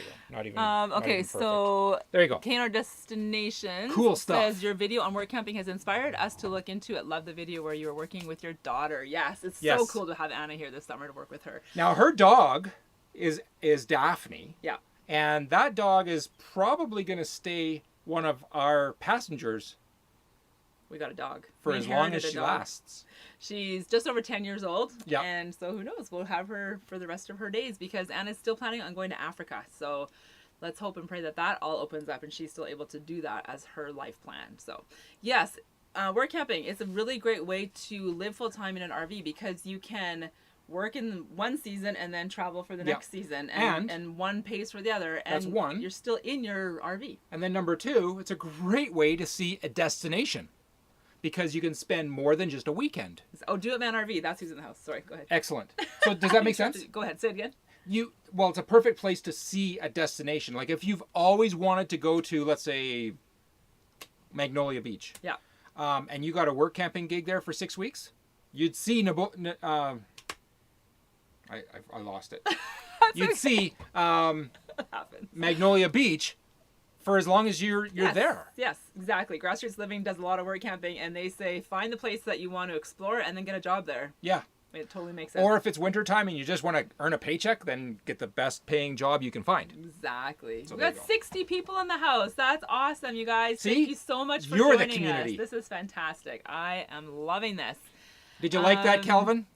S1: you go. Not even. Not
S2: Okay,
S1: even perfect.
S2: so
S1: There you go.
S2: Kane, our destination
S1: Cool stuff.
S2: says your video on work camping has inspired us to look into it. Love the video where you were working with your daughter. Yes, it's so
S1: Yes.
S2: cool to have Anna here this summer to work with her.
S1: Now her dog is Daphne.
S2: Yeah.
S1: And that dog is probably going to stay one of our passengers
S2: We got a dog.
S1: for
S2: We
S1: as long
S2: inherited
S1: as
S2: a
S1: she
S2: dog.
S1: lasts.
S2: She's just over 10 years old.
S1: Yeah.
S2: And so who knows? We'll have her for the rest of her days because Anna's still planning on going to Africa. So let's hope and pray that that all opens up and she's still able to do that as her life plan. So yes, work camping is a really great way to live full time in an RV because you can work in one season and then travel for the next season and one pays for the other. And
S1: That's one.
S2: You're still in your RV.
S1: And then number two, it's a great way to see a destination because you can spend more than just a weekend.
S2: Oh, Do It Man RV. That's who's in the house. Sorry, go ahead.
S1: Excellent. So does that make sense?
S2: Go ahead. Say it again.
S1: Well, it's a perfect place to see a destination. Like if you've always wanted to go to, let's say, Magnolia Beach.
S2: Yeah.
S1: And you got a work camping gig there for 6 weeks, you'd see I lost it. You'd see Magnolia Beach for as long as you're there.
S2: Yes, exactly. Grassroots Living does a lot of work camping, and they say find the place that you want to explore and then get a job there.
S1: Yeah.
S2: It totally makes sense.
S1: Or if it's wintertime and you just want to earn a paycheck, then get the best paying job you can find.
S2: Exactly.
S1: So
S2: We
S1: there
S2: got
S1: you go.
S2: 60 people in the house. That's awesome, you guys.
S1: See?
S2: Thank you so much for
S1: You're the
S2: joining
S1: community.
S2: us. This is fantastic. I am loving this.
S1: Did you like that, Calvin?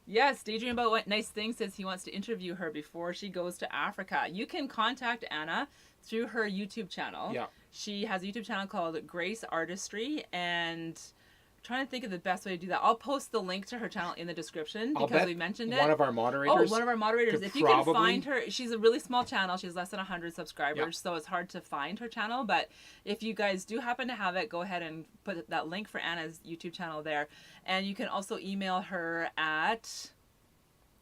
S2: Yes, Daydream About What Nice Things says he wants to interview her before she goes to Africa. You can contact Anna through her YouTube channel.
S1: Yeah.
S2: She has a YouTube channel called Grace Artistry, and I'm trying to think of the best way to do that. I'll post the link to her channel in the description because we mentioned it.
S1: One of our moderators.
S2: Oh, one of our moderators.
S1: could
S2: If you can
S1: probably-
S2: find her, she's a really small channel. She has less than 100 subscribers,
S1: Yeah.
S2: so it's hard to find her channel. But if you guys do happen to have it, go ahead and put that link for Anna's YouTube channel there. And you can also email her at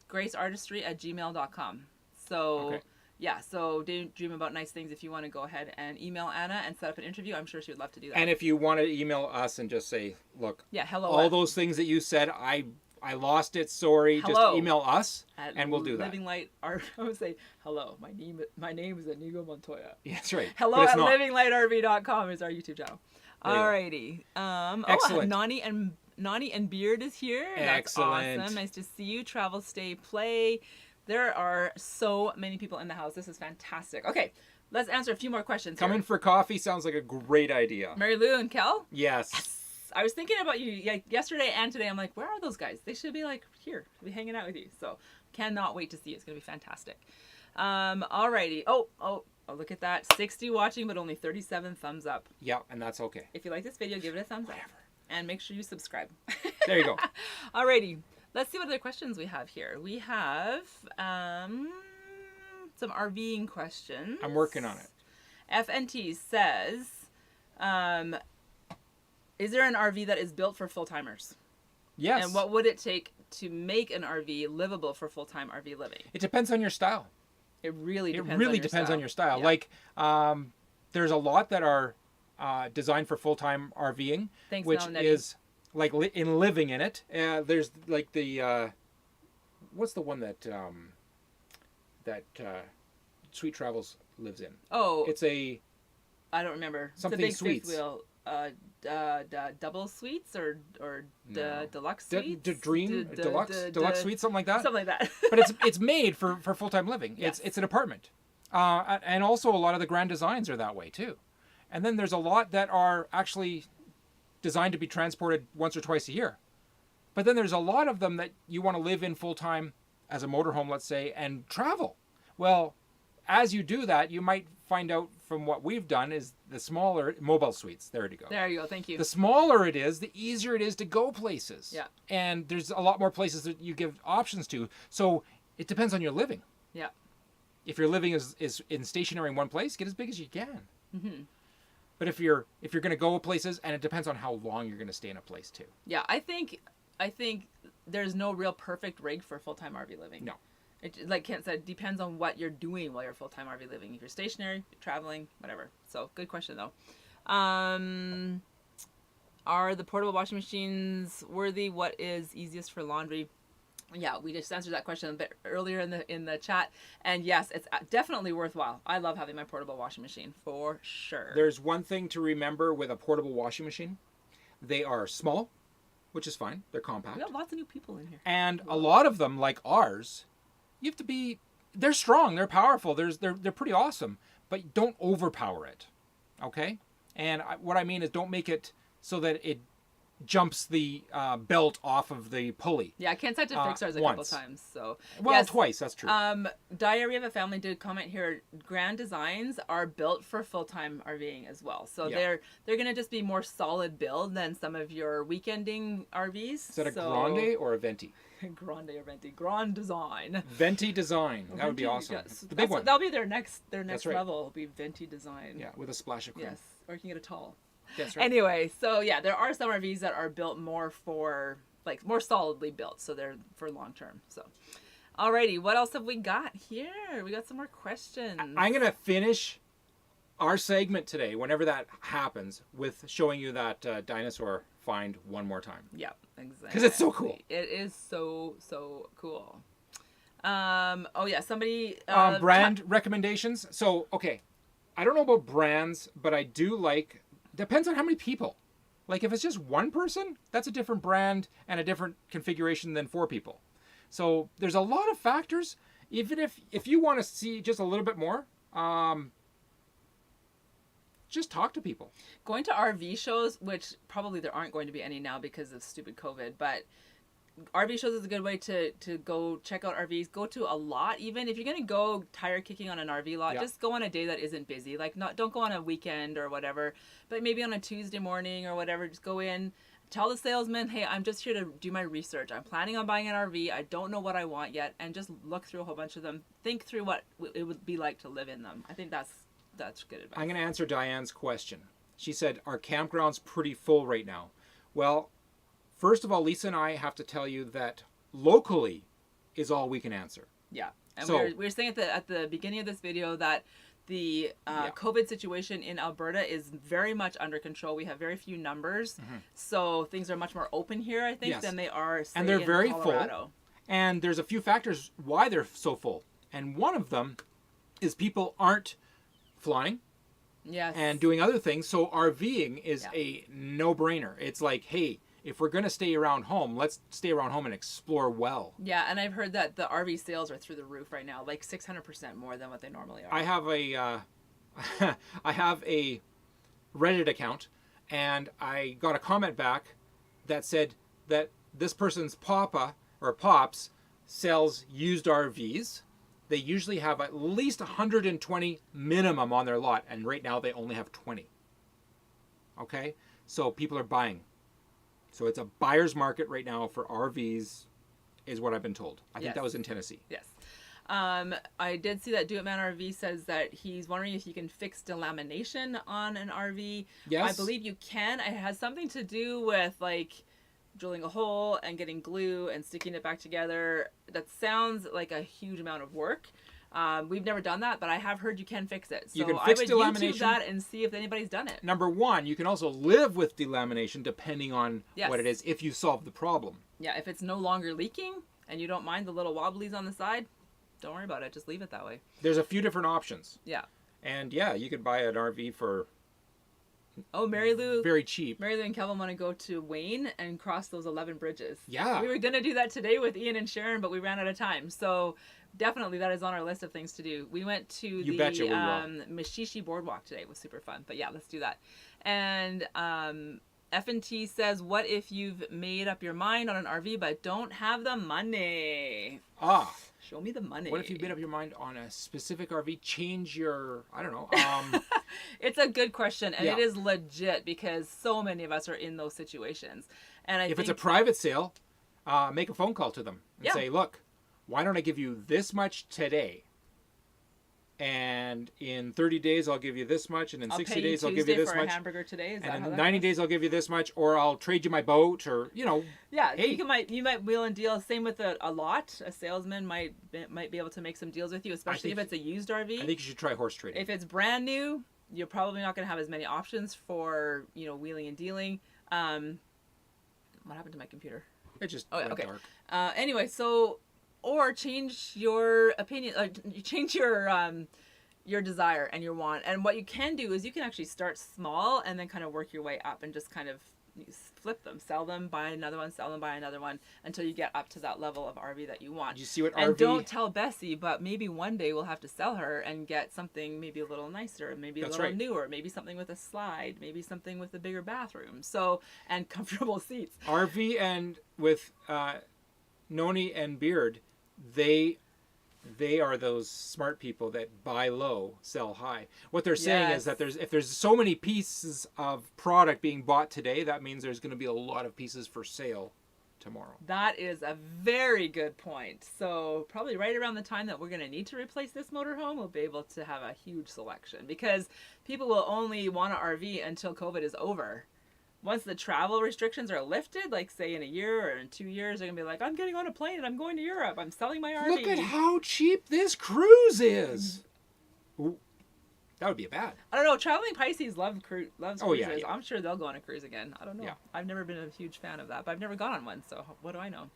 S2: graceartistry@gmail.com. So,
S1: Okay.
S2: yeah, so Dream About Nice Things if you want to go ahead and email Anna and set up an interview. I'm sure she would love to do that.
S1: And if you want to email us and just say, look,
S2: yeah, hello.
S1: all those things that you said, I I lost it. Sorry.
S2: Hello.
S1: Just email us
S2: At
S1: and we'll do that.
S2: Living Light Art. I would say, hello, my name is Inigo Montoya.
S1: Yeah, that's right.
S2: Hello at livinglightrv.com is our YouTube channel. Alrighty.
S1: Excellent.
S2: Nani and Beard is here.
S1: Excellent.
S2: That's awesome. Nice to see you. Travel, stay, play. There are so many people in the house. This is fantastic. Okay, let's answer a few more questions.
S1: Come in for coffee sounds like a great idea.
S2: Mary Lou and Kel?
S1: Yes.
S2: I was thinking about you yesterday and today. I'm like, where are those guys? They should be like here, be hanging out with you. So cannot wait to see you. It's gonna be fantastic. Alrighty. Oh, look at that. 60 watching, but only 37 thumbs up.
S1: Yeah, and that's okay.
S2: If you like this video, give it a thumbs up. And make sure you subscribe.
S1: There you go.
S2: Alrighty. Let's see what other questions we have here. We have some RVing questions.
S1: I'm working on it.
S2: FNT says, is there an RV that is built for full-timers?
S1: Yes.
S2: And what would it take to make an RV livable for full-time RV living?
S1: It depends on your style.
S2: It really depends
S1: on your style.
S2: Yeah.
S1: Like, there's a lot that are designed for full-time RVing, which is like in living in it. There's like the what's the one that Sweet Travels lives in?
S2: Oh,
S1: it's a
S2: I don't remember.
S1: Something
S2: it's a big
S1: sweets.
S2: fifth wheel. Double suites or
S1: No.
S2: deluxe suites?
S1: Deluxe suites, something like that.
S2: Something like that.
S1: But it's made for full-time living.
S2: Yes.
S1: It's an apartment. And also a lot of the Grand Designs are that way too. And then there's a lot that are actually designed to be transported once or twice a year. But then there's a lot of them that you want to live in full-time as a motorhome, let's say, and travel. Well, as you do that, you might find out from what we've done is the smaller mobile suites. There you go.
S2: There you go. Thank you.
S1: The smaller it is, the easier it is to go places.
S2: Yeah.
S1: And there's a lot more places that you give options to. So it depends on your living.
S2: Yeah.
S1: If your living is in stationary in one place, get as big as you can.
S2: Mm-hmm.
S1: But if you're going to go places, and it depends on how long you're going to stay in a place too.
S2: Yeah, I think there's no real perfect rig for full-time RV living.
S1: No.
S2: It, like Kent said, depends on what you're doing while you're full-time RV living. If you're stationary, traveling, whatever. So, good question though. Are the portable washing machines worthy? What is easiest for laundry? Yeah, we just answered that question a bit earlier in the chat, and yes, it's definitely worthwhile. I love having my portable washing machine for sure.
S1: There's one thing to remember with a portable washing machine: they are small, which is fine. They're compact.
S2: We got lots of new people in here,
S1: and a lot of them, like ours, you have to be. They're strong. They're powerful. They're pretty awesome, but don't overpower it. Okay, and what I mean is, don't make it so that it jumps the belt off of the pulley.
S2: Yeah, Kent's had to fix ours a couple times. So
S1: yes, twice. That's true.
S2: Diary of a Family did comment here. Grand Designs are built for full-time RVing as well. So they're gonna just be more solid build than some of your weekending RVs.
S1: Is that a Grande or a Venti?
S2: Grande or Venti? Grand Design.
S1: Venti Design. That would be awesome.
S2: Yes.
S1: The big one.
S2: That'll be their next
S1: right.
S2: level. Will be Venti Design.
S1: Yeah, with a splash of cream.
S2: Yes, or you can get a tall.
S1: That's right.
S2: Anyway, so yeah, there are some RVs that are built more for, like, more solidly built, so they're for long term. So, alrighty, what else have we got here? We got some more questions.
S1: I'm gonna finish our segment today, whenever that happens, with showing you that dinosaur find one more time.
S2: Yeah, exactly.
S1: Because it's so cool.
S2: It is so cool. Oh yeah, somebody.
S1: Brand recommendations. So okay, I don't know about brands, but I do like. Depends on how many people. Like if it's just one person, that's a different brand and a different configuration than 4 people. So there's a lot of factors. Even if you want to see just a little bit more, just talk to people.
S2: Going to RV shows, which probably there aren't going to be any now because of stupid COVID, but RV shows is a good way to go check out RVs. Go to a lot. Even if you're going to go tire kicking on an RV lot, just go on a day that isn't busy. Like don't go on a weekend or whatever, but maybe on a Tuesday morning or whatever. Just go in, tell the salesman, hey, I'm just here to do my research. I'm planning on buying an RV. I don't know what I want yet, and just look through a whole bunch of them. Think through what it would be like to live in them. I think that's good advice.
S1: I'm going to answer Diane's question. She said, our campground's pretty full right now. Well, first of all, Lisa and I have to tell you that locally is all we can answer.
S2: Yeah. And
S1: so,
S2: we were saying at the beginning of this video that the COVID situation in Alberta is very much under control. We have very few numbers, so things are much more open here, I think, than they are, say,
S1: and they're
S2: in
S1: very
S2: Colorado.
S1: full. And there's a few factors why they're so full. And one of them is people aren't flying and doing other things. So RVing is a no-brainer. It's like, hey, if we're going to stay around home, let's stay around home and explore well.
S2: Yeah, and I've heard that the RV sales are through the roof right now, like 600% more than what they normally are.
S1: I have a Reddit account, and I got a comment back that said that this person's Pops sells used RVs. They usually have at least 120 minimum on their lot, and right now they only have 20. Okay? So people are buying. So it's a buyer's market right now for RVs, is what I've been told. I think that was in Tennessee.
S2: Yes. I did see that Do It Man RV says that he's wondering if you can fix delamination on an RV.
S1: Yes.
S2: I believe you can. It has something to do with like drilling a hole and getting glue and sticking it back together. That sounds like a huge amount of work. We've never done that, but I have heard you can fix it. So
S1: you can fix
S2: I would
S1: delamination.
S2: YouTube that and see if anybody's done it.
S1: Number one, you can also live with delamination depending on what it is if you solve the problem.
S2: Yeah, if it's no longer leaking and you don't mind the little wobblies on the side, don't worry about it. Just leave it that way.
S1: There's a few different options.
S2: Yeah.
S1: And you could buy an RV for
S2: Mary Lou.
S1: very cheap.
S2: Mary Lou and Kevin want to go to Wayne and cross those 11 bridges.
S1: Yeah.
S2: We were going to do that today with Ian and Sharon, but we ran out of time. So definitely that is on our list of things to do. We went to the Mishishi Boardwalk today. It was super fun. But yeah, let's do that. And F&T says, what if you've made up your mind on an RV but don't have the money? Show me the money.
S1: What if you made up your mind on a specific RV? Change your, I don't know.
S2: It's a good question, and it is legit because so many of us are in those situations. And
S1: if it's a private sale, make a phone call to them and say, look, why don't I give you this much today? And in 30 days, I'll give you this much. And in 60 days, I'll give you this much.
S2: A hamburger today. Is
S1: and in 90 days, I'll give you this much. Or I'll trade you my boat. Or,
S2: Yeah,
S1: hey.
S2: you might wheel and deal. Same with a lot. A salesman might be able to make some deals with you, especially if it's a used RV.
S1: I think you should try horse trading.
S2: If it's brand new, you're probably not going to have as many options for, wheeling and dealing. What happened to my computer?
S1: It just went dark.
S2: Anyway, or change your opinion, change your desire and your want. And what you can do is you can actually start small and then kind of work your way up and just kind of flip them, sell them, buy another one, sell them, buy another one until you get up to that level of RV that you want.
S1: You see what
S2: and
S1: RV...
S2: don't tell Bessie, but maybe one day we'll have to sell her and get something maybe a little nicer, maybe a little newer, maybe something with a slide, maybe something with a bigger bathroom, and comfortable seats.
S1: RV and with Noni and Beard, they are those smart people that buy low, sell high. What they're saying is that if there's so many pieces of product being bought today, that means there's going to be a lot of pieces for sale tomorrow.
S2: That is a very good point. So probably right around the time that we're going to need to replace this motorhome, we'll be able to have a huge selection because people will only want an RV until COVID is over. Once the travel restrictions are lifted, like say in a year or in 2 years, they're going to be like, I'm getting on a plane and I'm going to Europe. I'm selling my RV.
S1: Look at how cheap this cruise is. Ooh, that would be bad.
S2: I don't know. Traveling Pisces loves cruises.
S1: Yeah.
S2: I'm sure they'll go on a cruise again. I don't know.
S1: Yeah.
S2: I've never been a huge fan of that, but I've never gone on one. So what do I know?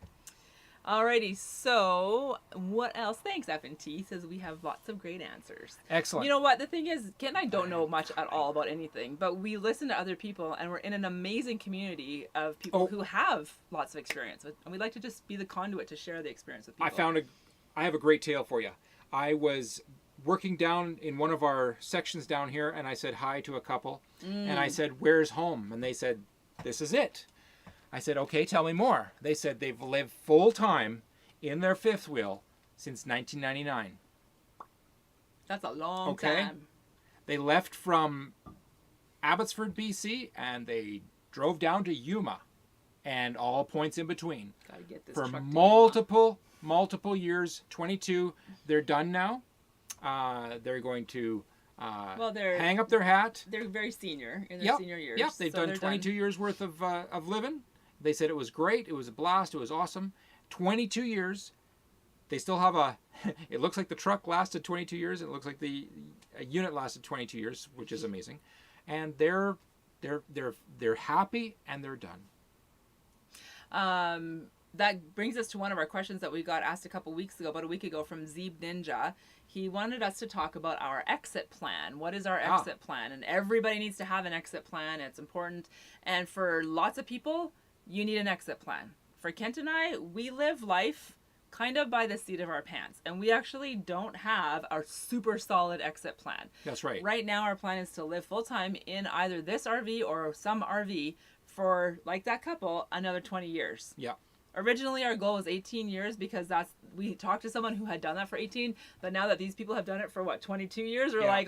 S2: Alrighty, so what else? Thanks, F&T says we have lots of great answers.
S1: Excellent.
S2: You know what? The thing is, Ken and I don't know much at all about anything, but we listen to other people, and we're in an amazing community of people who have lots of experience, and we like to just be the conduit to share the experience with people.
S1: I have a great tale for you. I was working down in one of our sections down here, and I said hi to a couple, and I said, "Where's home?" And they said, "This is it." I said, okay, tell me more. They said they've lived full-time in their fifth wheel since 1999.
S2: That's a long time.
S1: They left from Abbotsford, BC, and they drove down to Yuma and all points in between.
S2: Gotta get this
S1: for
S2: truck
S1: multiple years, 22. They're done now. They're going to hang up their hat.
S2: They're very senior in their senior years.
S1: Yep, they've done 22 years worth of living. They said it was great. It was a blast. It was awesome. 22 years. They still have it looks like the truck lasted 22 years. It looks like a unit lasted 22 years, which is amazing, and they're happy and they're done.
S2: That brings us to one of our questions that we got asked about a week ago from Zeeb Ninja. He wanted us to talk about our exit plan. What is our exit plan? And everybody needs to have an exit plan. It's important. And for lots of people, you need an exit plan. For Kent and I, we live life kind of by the seat of our pants. And we actually don't have a super solid exit plan.
S1: That's right.
S2: Right now, our plan is to live full-time in either this RV or some RV for, like that couple, another 20 years.
S1: Yeah.
S2: Originally, our goal was 18 years because we talked to someone who had done that for 18. But now that these people have done it for 22 years, we're like,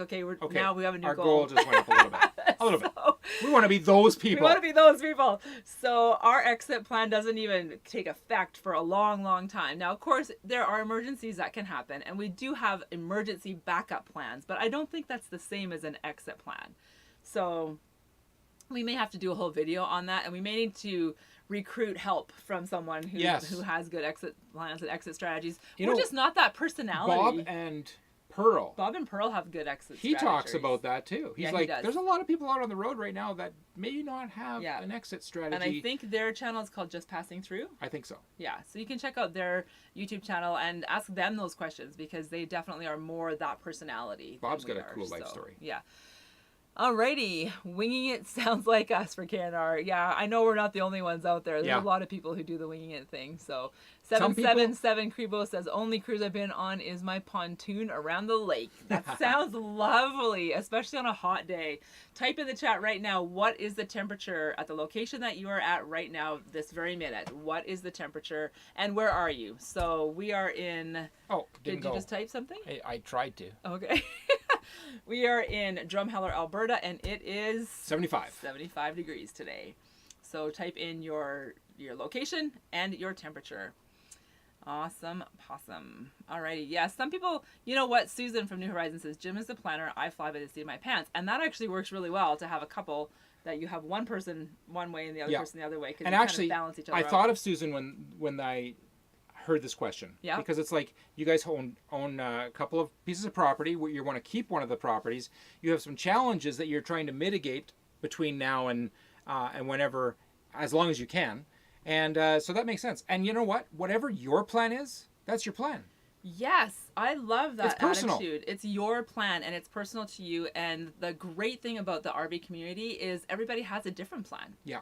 S2: now we have a new
S1: Our
S2: goal.
S1: goal just went up a little bit. A little bit. We want to be those people.
S2: We want to be those people. So our exit plan doesn't even take effect for a long, long time. Now, of course, there are emergencies that can happen, and we do have emergency backup plans. But I don't think that's the same as an exit plan. So we may have to do a whole video on that, and we may need to recruit help from someone who has good exit plans and exit strategies. We're just not that personality.
S1: Bob and Pearl have good exit strategies. He talks about that too. He's like, there's a lot of people out on the road right now that may not have an exit strategy.
S2: And I think their channel is called Just Passing Through.
S1: I think so.
S2: Yeah, so you can check out their YouTube channel and ask them those questions because they definitely are more that personality.
S1: Bob's got a cool life story.
S2: Yeah. Alrighty, winging it sounds like us for KNR. Yeah, I know we're not the only ones out there. There's a lot of people who do the winging it thing. So 777 Crebo says, only cruise I've been on is my pontoon around the lake. That sounds lovely, especially on a hot day. Type in the chat right now, what is the temperature at the location that you are at right now, this very minute? What is the temperature and where are you? So we are in...
S1: Oh,
S2: did you just type something?
S1: I tried to.
S2: Okay. We are in Drumheller, Alberta, and it is 75 degrees today. So type in your location and your temperature. Awesome possum. Alrighty, yeah. Some people, you know what? Susan from New Horizons says, Jim is the planner. I fly by the seat of my pants, and that actually works really well to have a couple that you have one person one way and the other person the other way because you
S1: actually
S2: kind of balance each other
S1: I thought of Susan when I heard this question. Yeah. Because it's like you guys own a couple of pieces of property where you want to keep one of the properties. You have some challenges that you're trying to mitigate between now and whenever, as long as you can. And so that makes sense. And you know what? Whatever your plan is, that's your plan.
S2: Yes, I love that
S1: it's personal.
S2: Attitude. It's your plan and it's personal to you. And the great thing about the RV community is everybody has a different plan. Yeah.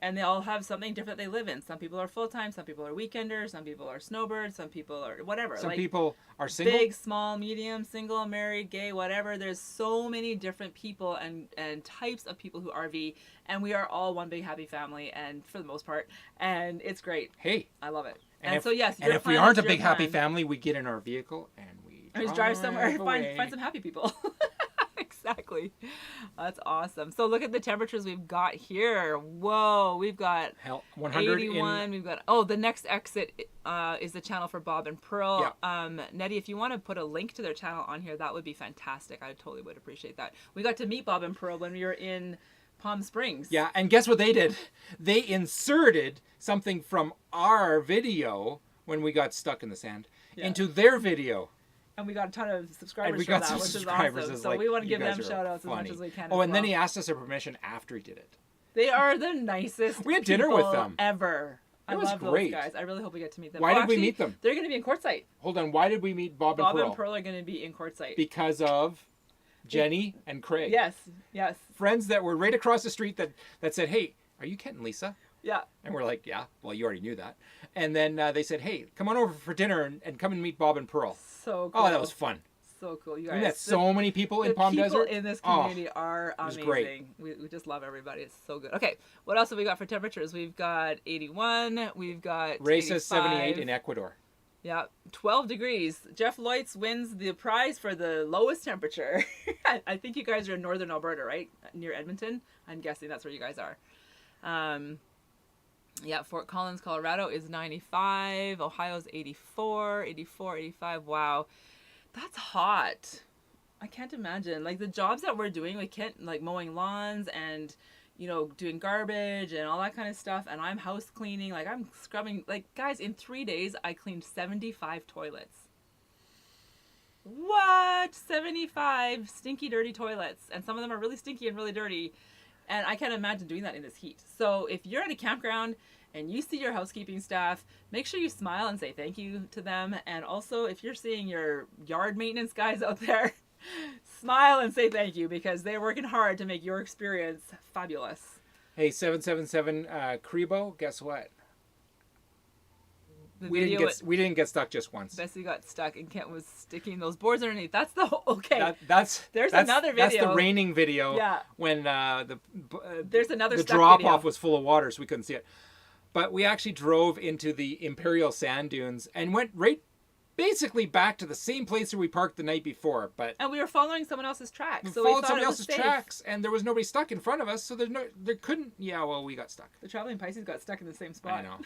S2: And they all have something different they live in. Some people are full-time, some people are weekenders, some people are snowbirds, some people are whatever.
S1: Some people are single.
S2: Big, small, medium, single, married, gay, whatever. There's so many different people and types of people who RV. And we are all one big happy family, and for the most part. And it's great.
S1: Hey.
S2: I love it.
S1: And
S2: so, yes.
S1: And if we aren't a big happy family, we get in our vehicle and we
S2: drive somewhere, find some happy people. Exactly. That's awesome. So look at the temperatures we've got here. Whoa, we've got 81. We've got the next exit is the channel for Bob and Pearl. Yeah. Nettie, if you want to put a link to their channel on here, that would be fantastic. I totally would appreciate that. We got to meet Bob and Pearl when we were in Palm Springs.
S1: Yeah, and guess what they did? They inserted something from our video when we got stuck in the sand into their video.
S2: And we got a ton of subscribers for that, which is awesome. So we want to give them shout-outs as much as we can.
S1: Oh, and then he asked us for permission after he did it.
S2: They are the nicest
S1: We had dinner with them.
S2: Ever.
S1: It was great.
S2: Those guys. I really hope we get to meet them.
S1: Why did we meet them?
S2: They're going to be in Quartzsite.
S1: Hold on. Why did we meet Bob and Pearl?
S2: Bob and Pearl are going to be in Quartzsite.
S1: Because of Jenny and Craig.
S2: Yes.
S1: Friends that were right across the street that said, hey, are you Kent and Lisa?
S2: Yeah.
S1: And we're like, yeah. Well, you already knew that. And then they said, hey, come on over for dinner and come and meet Bob and Pearl.
S2: So cool.
S1: Oh, that was fun.
S2: So cool, you guys.
S1: We met so many people in Palm Desert.
S2: The people in this community are amazing. Great. We just love everybody. It's so good. Okay, what else have we got for temperatures? We've got 81. We've got
S1: Ray says 78 in Ecuador.
S2: Yeah, 12 degrees. Jeff Leutz wins the prize for the lowest temperature. I think you guys are in northern Alberta, right? Near Edmonton. I'm guessing that's where you guys are. Yeah, Fort Collins, Colorado is 95. Ohio's 84, 85. Wow. That's hot. I can't imagine. Like the jobs that we're doing, like mowing lawns and, doing garbage and all that kind of stuff. And I'm house cleaning. Like I'm scrubbing. Like guys, in 3 days, I cleaned 75 toilets. What? 75 stinky, dirty toilets. And some of them are really stinky and really dirty. And I can't imagine doing that in this heat. So if you're at a campground and you see your housekeeping staff, make sure you smile and say thank you to them. And also, if you're seeing your yard maintenance guys out there, smile and say thank you, because they're working hard to make your experience fabulous.
S1: Hey, 777 Crebo, guess what? We didn't get stuck just once.
S2: Bessie got stuck and Kent was sticking those boards underneath. That's the okay.
S1: There's
S2: another video.
S1: That's the raining video.
S2: Yeah.
S1: When
S2: there's another
S1: the
S2: stuck
S1: drop
S2: video.
S1: off was full of water, so we couldn't see it. But we actually drove into the Imperial Sand Dunes and went basically back to the same place where we parked the night before.
S2: And we were following someone else's tracks.
S1: We followed somebody else's tracks, and there was nobody stuck in front of us, so there couldn't. Yeah, well, we got stuck.
S2: The traveling Pisces got stuck in the same spot.
S1: I know.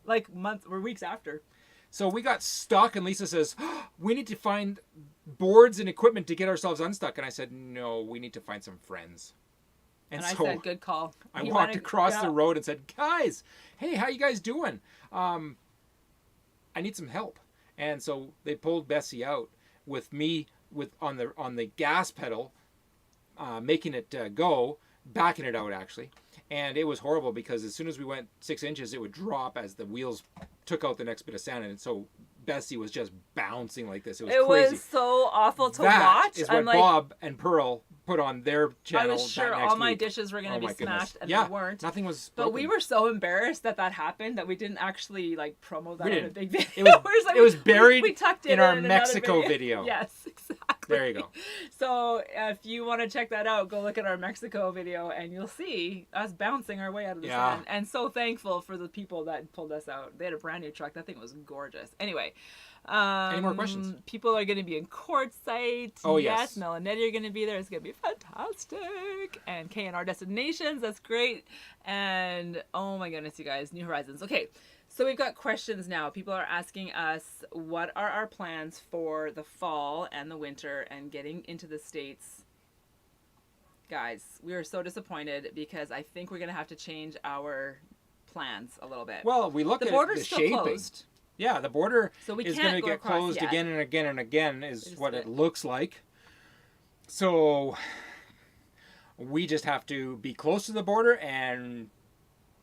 S2: Like months or weeks after.
S1: So we got stuck, and Lisa says, we need to find boards and equipment to get ourselves unstuck. And I said, no, we need to find some friends.
S2: And so I said, good call.
S1: I walked across the road and said, guys, hey, how you guys doing? I need some help. And so they pulled Bessie out with me on the gas pedal, making it go, backing it out actually. And it was horrible because as soon as we went 6 inches, it would drop as the wheels took out the next bit of sand. And so Bessie was just bouncing like this. It was crazy.
S2: It was so awful to watch.
S1: That is what Bob and Pearl put on their channel.
S2: I was sure all my dishes were going to be smashed, and they weren't.
S1: Nothing was
S2: broken. But we were so embarrassed that happened that we didn't actually promo that on a big video.
S1: It was buried
S2: we tucked it
S1: in our Mexico video.
S2: Yes, exactly.
S1: There you go.
S2: So if you want to check that out, go look at our Mexico video, and you'll see us bouncing our way out of the sand. And so thankful for the people that pulled us out. They had a brand new truck. That thing was gorgeous. Anyway.
S1: Any more questions?
S2: People are going to be in Quartzsite.
S1: Oh, yes.
S2: Mel and Nettie are going to be there. It's going to be fantastic. And K&R Destinations. That's great. And oh my goodness, you guys. New Horizons. Okay. So we've got questions now. People are asking us what are our plans for the fall and the winter and getting into the States. Guys, we are so disappointed because I think we're going to have to change our plans a little bit.
S1: Well, we look at the shaping.
S2: Closed.
S1: Yeah, the border
S2: so
S1: is going to get closed again and again and again is what it looks like. So we just have to be close to the border and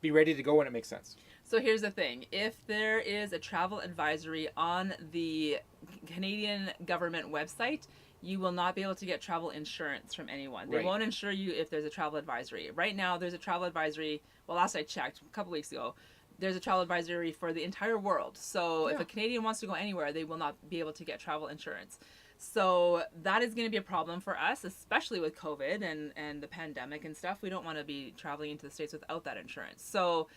S1: be ready to go when it makes sense.
S2: So here's the thing. If there is a travel advisory on the Canadian government website, you will not be able to get travel insurance from anyone. They won't insure you if there's a travel advisory. Right now, there's a travel advisory. Well, last I checked, a couple weeks ago, there's a travel advisory for the entire world. So if a Canadian wants to go anywhere, they will not be able to get travel insurance. So that is going to be a problem for us, especially with COVID and the pandemic and stuff. We don't want to be traveling into the States without that insurance. So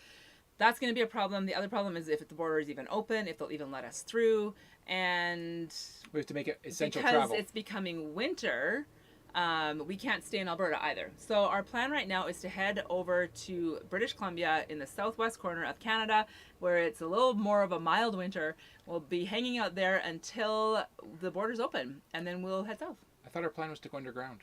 S2: that's going to be a problem. The other problem is if the border is even open, if they'll even let us through. And
S1: we have to make it essential travel.
S2: Because it's becoming winter, we can't stay in Alberta either. So our plan right now is to head over to British Columbia in the southwest corner of Canada, where it's a little more of a mild winter. We'll be hanging out there until the border's open, and then we'll head south.
S1: I thought our plan was to go underground.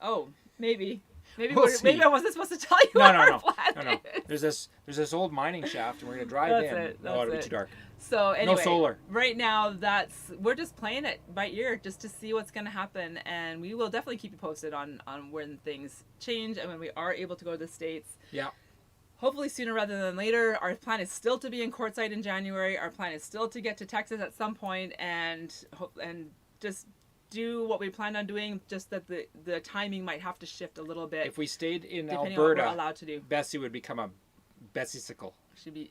S2: Oh, maybe. Maybe
S1: Maybe
S2: I wasn't supposed to tell you our plan is.
S1: There's this old mining shaft, and we're gonna drive in. It'll be too dark.
S2: So anyway,
S1: no solar.
S2: Right now, we're just playing it by ear just to see what's gonna happen, and we will definitely keep you posted on when things change and when we are able to go to the States.
S1: Yeah.
S2: Hopefully sooner rather than later. Our plan is still to be in Quartzsite in January. Our plan is still to get to Texas at some point and just do what we planned on doing, just that the timing might have to shift a little bit.
S1: If we stayed in
S2: Alberta,
S1: what we're
S2: allowed to do.
S1: Bessie would become a Bessie-sicle.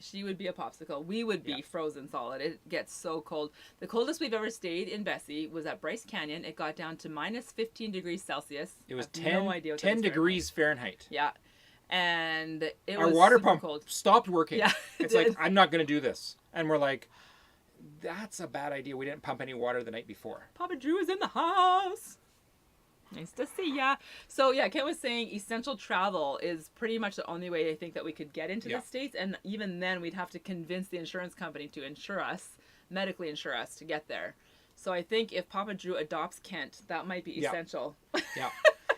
S2: She would be a popsicle. We would be frozen solid. It gets so cold. The coldest we've ever stayed in Bessie was at Bryce Canyon. It got down to minus 15 degrees Celsius.
S1: It was 10 degrees Fahrenheit.
S2: Yeah. And it
S1: our
S2: was
S1: water
S2: super
S1: pump
S2: cold.
S1: stopped working.
S2: Yeah,
S1: it's like, I'm not going to do this. And we're like, that's a bad idea. We didn't pump any water the night before.
S2: Papa Drew is in the house. Nice to see ya. So yeah, Ken was saying essential travel is pretty much the only way I think that we could get into the States. And even then we'd have to convince the insurance company to medically insure us to get there. So I think if Papa Drew adopts Kent, that might be essential.
S1: Yeah.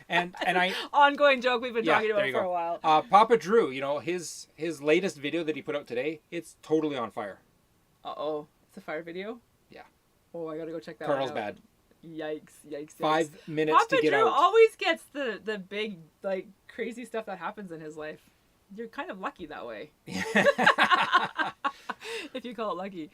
S1: And I
S2: ongoing joke we've been talking about for a while.
S1: Papa Drew, his latest video that he put out today, it's totally on fire.
S2: Uh-oh. It's a fire video?
S1: Yeah.
S2: Oh, I gotta go check that
S1: Carl's
S2: one out.
S1: bad.
S2: Yikes.
S1: 5 minutes
S2: Papa
S1: to get
S2: Drew
S1: out.
S2: always gets the big, like, crazy stuff that happens in his life. You're kind of lucky that way. If you call it lucky.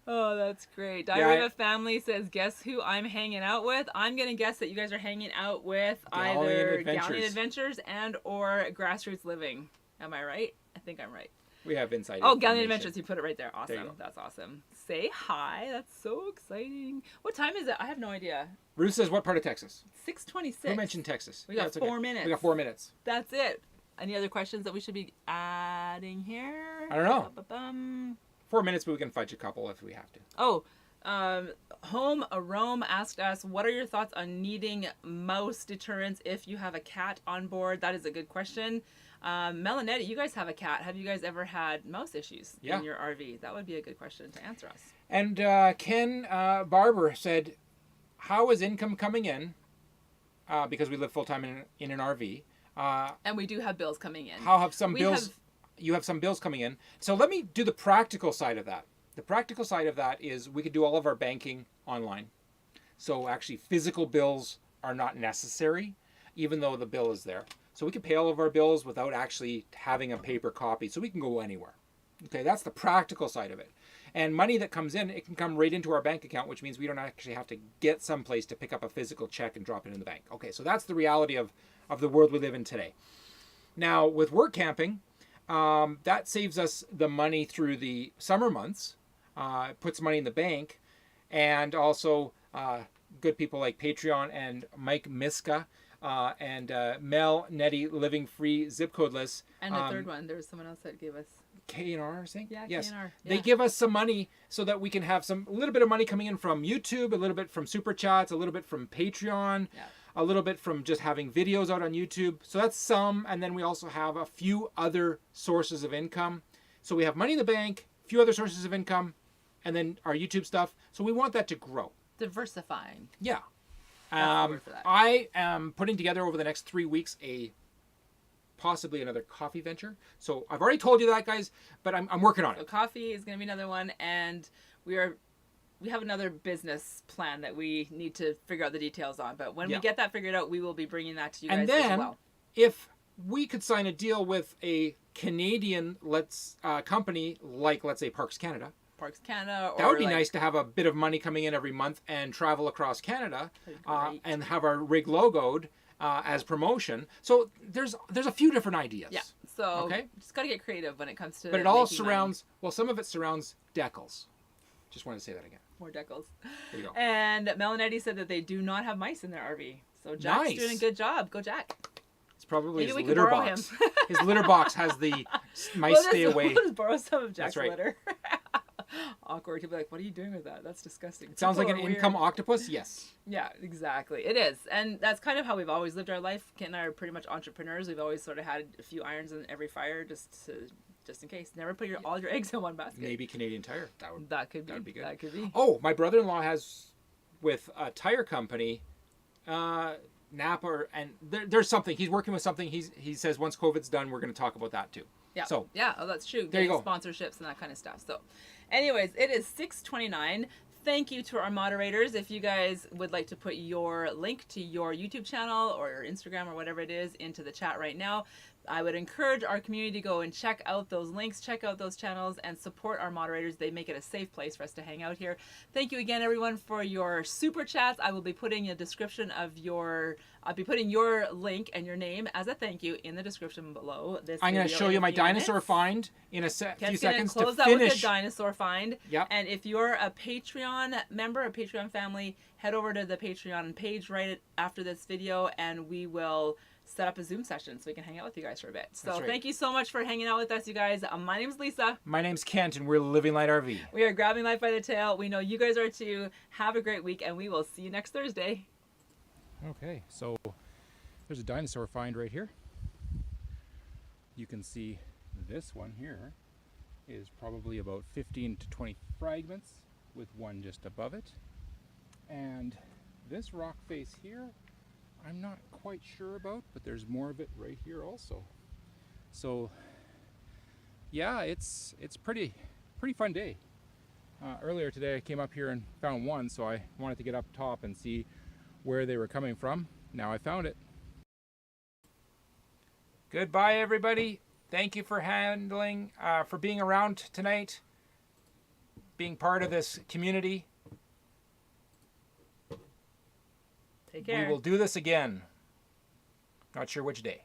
S2: Oh, that's great. Diary of a Family says, guess who I'm hanging out with? I'm going to guess that you guys are hanging out with either Galleon Adventures and or Grassroots Living. Am I right? I think I'm right.
S1: We have insight.
S2: Oh, Galleon Adventures. You put it right there. Awesome.
S1: There
S2: That's awesome. Say hi. That's so exciting. What time is it? I have no idea.
S1: Ruth says, what part of Texas?
S2: 6:26.
S1: Who mentioned Texas?
S2: We got 4 minutes.
S1: We got 4 minutes.
S2: That's it. Any other questions that we should be adding here?
S1: I don't know.
S2: Ba-ba-bum.
S1: 4 minutes, but we can fudge a couple if we have to.
S2: Oh, Home Rome asked us, what are your thoughts on needing mouse deterrents if you have a cat on board? That is a good question. Melanetti, you guys have a cat. Have you guys ever had mouse issues in your RV? That would be a good question to answer us.
S1: And Ken Barber said, how is income coming in? Because we live full-time in an RV.
S2: And we do have bills coming in.
S1: How have some bills... You have some bills coming in. So let me do the practical side of that. The practical side of that is we could do all of our banking online. So actually physical bills are not necessary, even though the bill is there. So we can pay all of our bills without actually having a paper copy. So we can go anywhere. Okay, that's the practical side of it. And money that comes in, it can come right into our bank account, which means we don't actually have to get someplace to pick up a physical check and drop it in the bank. Okay, so that's the reality of the world we live in today. Now, with work camping, that saves us the money through the summer months, puts money in the bank, and also good people like Patreon and Mike Mysteka and Mel, Nettie, Living Free, Zip Codeless.
S2: And a third one, there was someone else that gave us.
S1: K&R, I think?
S2: Yeah,
S1: yes.
S2: K&R. Yeah.
S1: They give us some money so that we can have a little bit of money coming in from YouTube, a little bit from Super Chats, a little bit from Patreon.
S2: Yeah.
S1: A little bit from just having videos out on YouTube. So that's some. And then we also have a few other sources of income. So we have money in the bank, a few other sources of income, and then our YouTube stuff. So we want that to grow.
S2: Diversifying.
S1: Yeah.
S2: That's the word for that.
S1: I am putting together over the next 3 weeks possibly another coffee venture. So I've already told you that, guys, but I'm working on it.
S2: So coffee is going to be another one. And we have another business plan that we need to figure out the details on. But when we get that figured out, we will be bringing that to you guys
S1: and then,
S2: as well.
S1: If we could sign a deal with a Canadian company like, let's say, Parks Canada.
S2: That
S1: would be nice to have a bit of money coming in every month and travel across Canada and have our rig logoed as promotion. So there's a few different ideas.
S2: Yeah. So just got to get creative when it comes to.
S1: But it all surrounds. Money. Well, some of it surrounds decals. Just wanted to say that again.
S2: More decals.
S1: There you go.
S2: And Melanetti said that they do not have mice in their RV. So Jack's doing a good job. Go Jack.
S1: It's probably
S2: Maybe
S1: his litter box. His litter box has the mice stay away.
S2: We'll just borrow some of Jack's litter. Awkward. He'll be like, what are you doing with that? That's disgusting.
S1: It sounds like an income octopus? Yes.
S2: Yeah, exactly. It is. And that's kind of how we've always lived our life. Kent and I are pretty much entrepreneurs. We've always sort of had a few irons in every fire just in case. Never put all your eggs in one basket.
S1: Maybe Canadian Tire.
S2: That could be good. That could be.
S1: Oh, my brother-in-law has, with a tire company, Napa, and there's something. He's working with something. He says once COVID's done, we're going to talk about that too.
S2: Yeah.
S1: So
S2: that's true.
S1: There you go.
S2: Sponsorships and that kind of stuff. So, anyways, it is 6:29. Thank you to our moderators. If you guys would like to put your link to your YouTube channel or your Instagram or whatever it is into the chat right now, I would encourage our community to go and check out those links, check out those channels, and support our moderators. They make it a safe place for us to hang out here. Thank you again, everyone, for your super chats. I will be putting a description of I'll be putting your link and your name as a thank you in the description below.
S1: I'm going to show you my dinosaur find in a few seconds to
S2: close
S1: finish.
S2: Out with a dinosaur find.
S1: Yep.
S2: And if you're a Patreon member, a Patreon family, head over to the Patreon page right after this video, and we will set up a Zoom session so we can hang out with you guys for a bit. So Thank you so much for hanging out with us, you guys. My name's Lisa.
S1: My name's Kent, and we're Living Light RV.
S2: We are grabbing life by the tail. We know you guys are too. Have a great week, and we will see you next Thursday.
S1: Okay, so there's a dinosaur find right here. You can see this one here is probably about 15 to 20 fragments with one just above it. And this rock face here, I'm not quite sure about, but there's more of it right here also. So yeah, it's pretty fun day. Earlier today I came up here and found one, so I wanted to get up top and see where they were coming from. Now I found it. Goodbye, everybody. Thank you for for being around tonight, being part of this community.
S2: Take care.
S1: We will do this again. Not sure which day.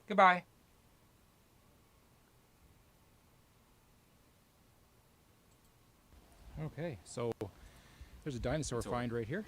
S1: Goodbye. Okay, so there's a dinosaur find right here.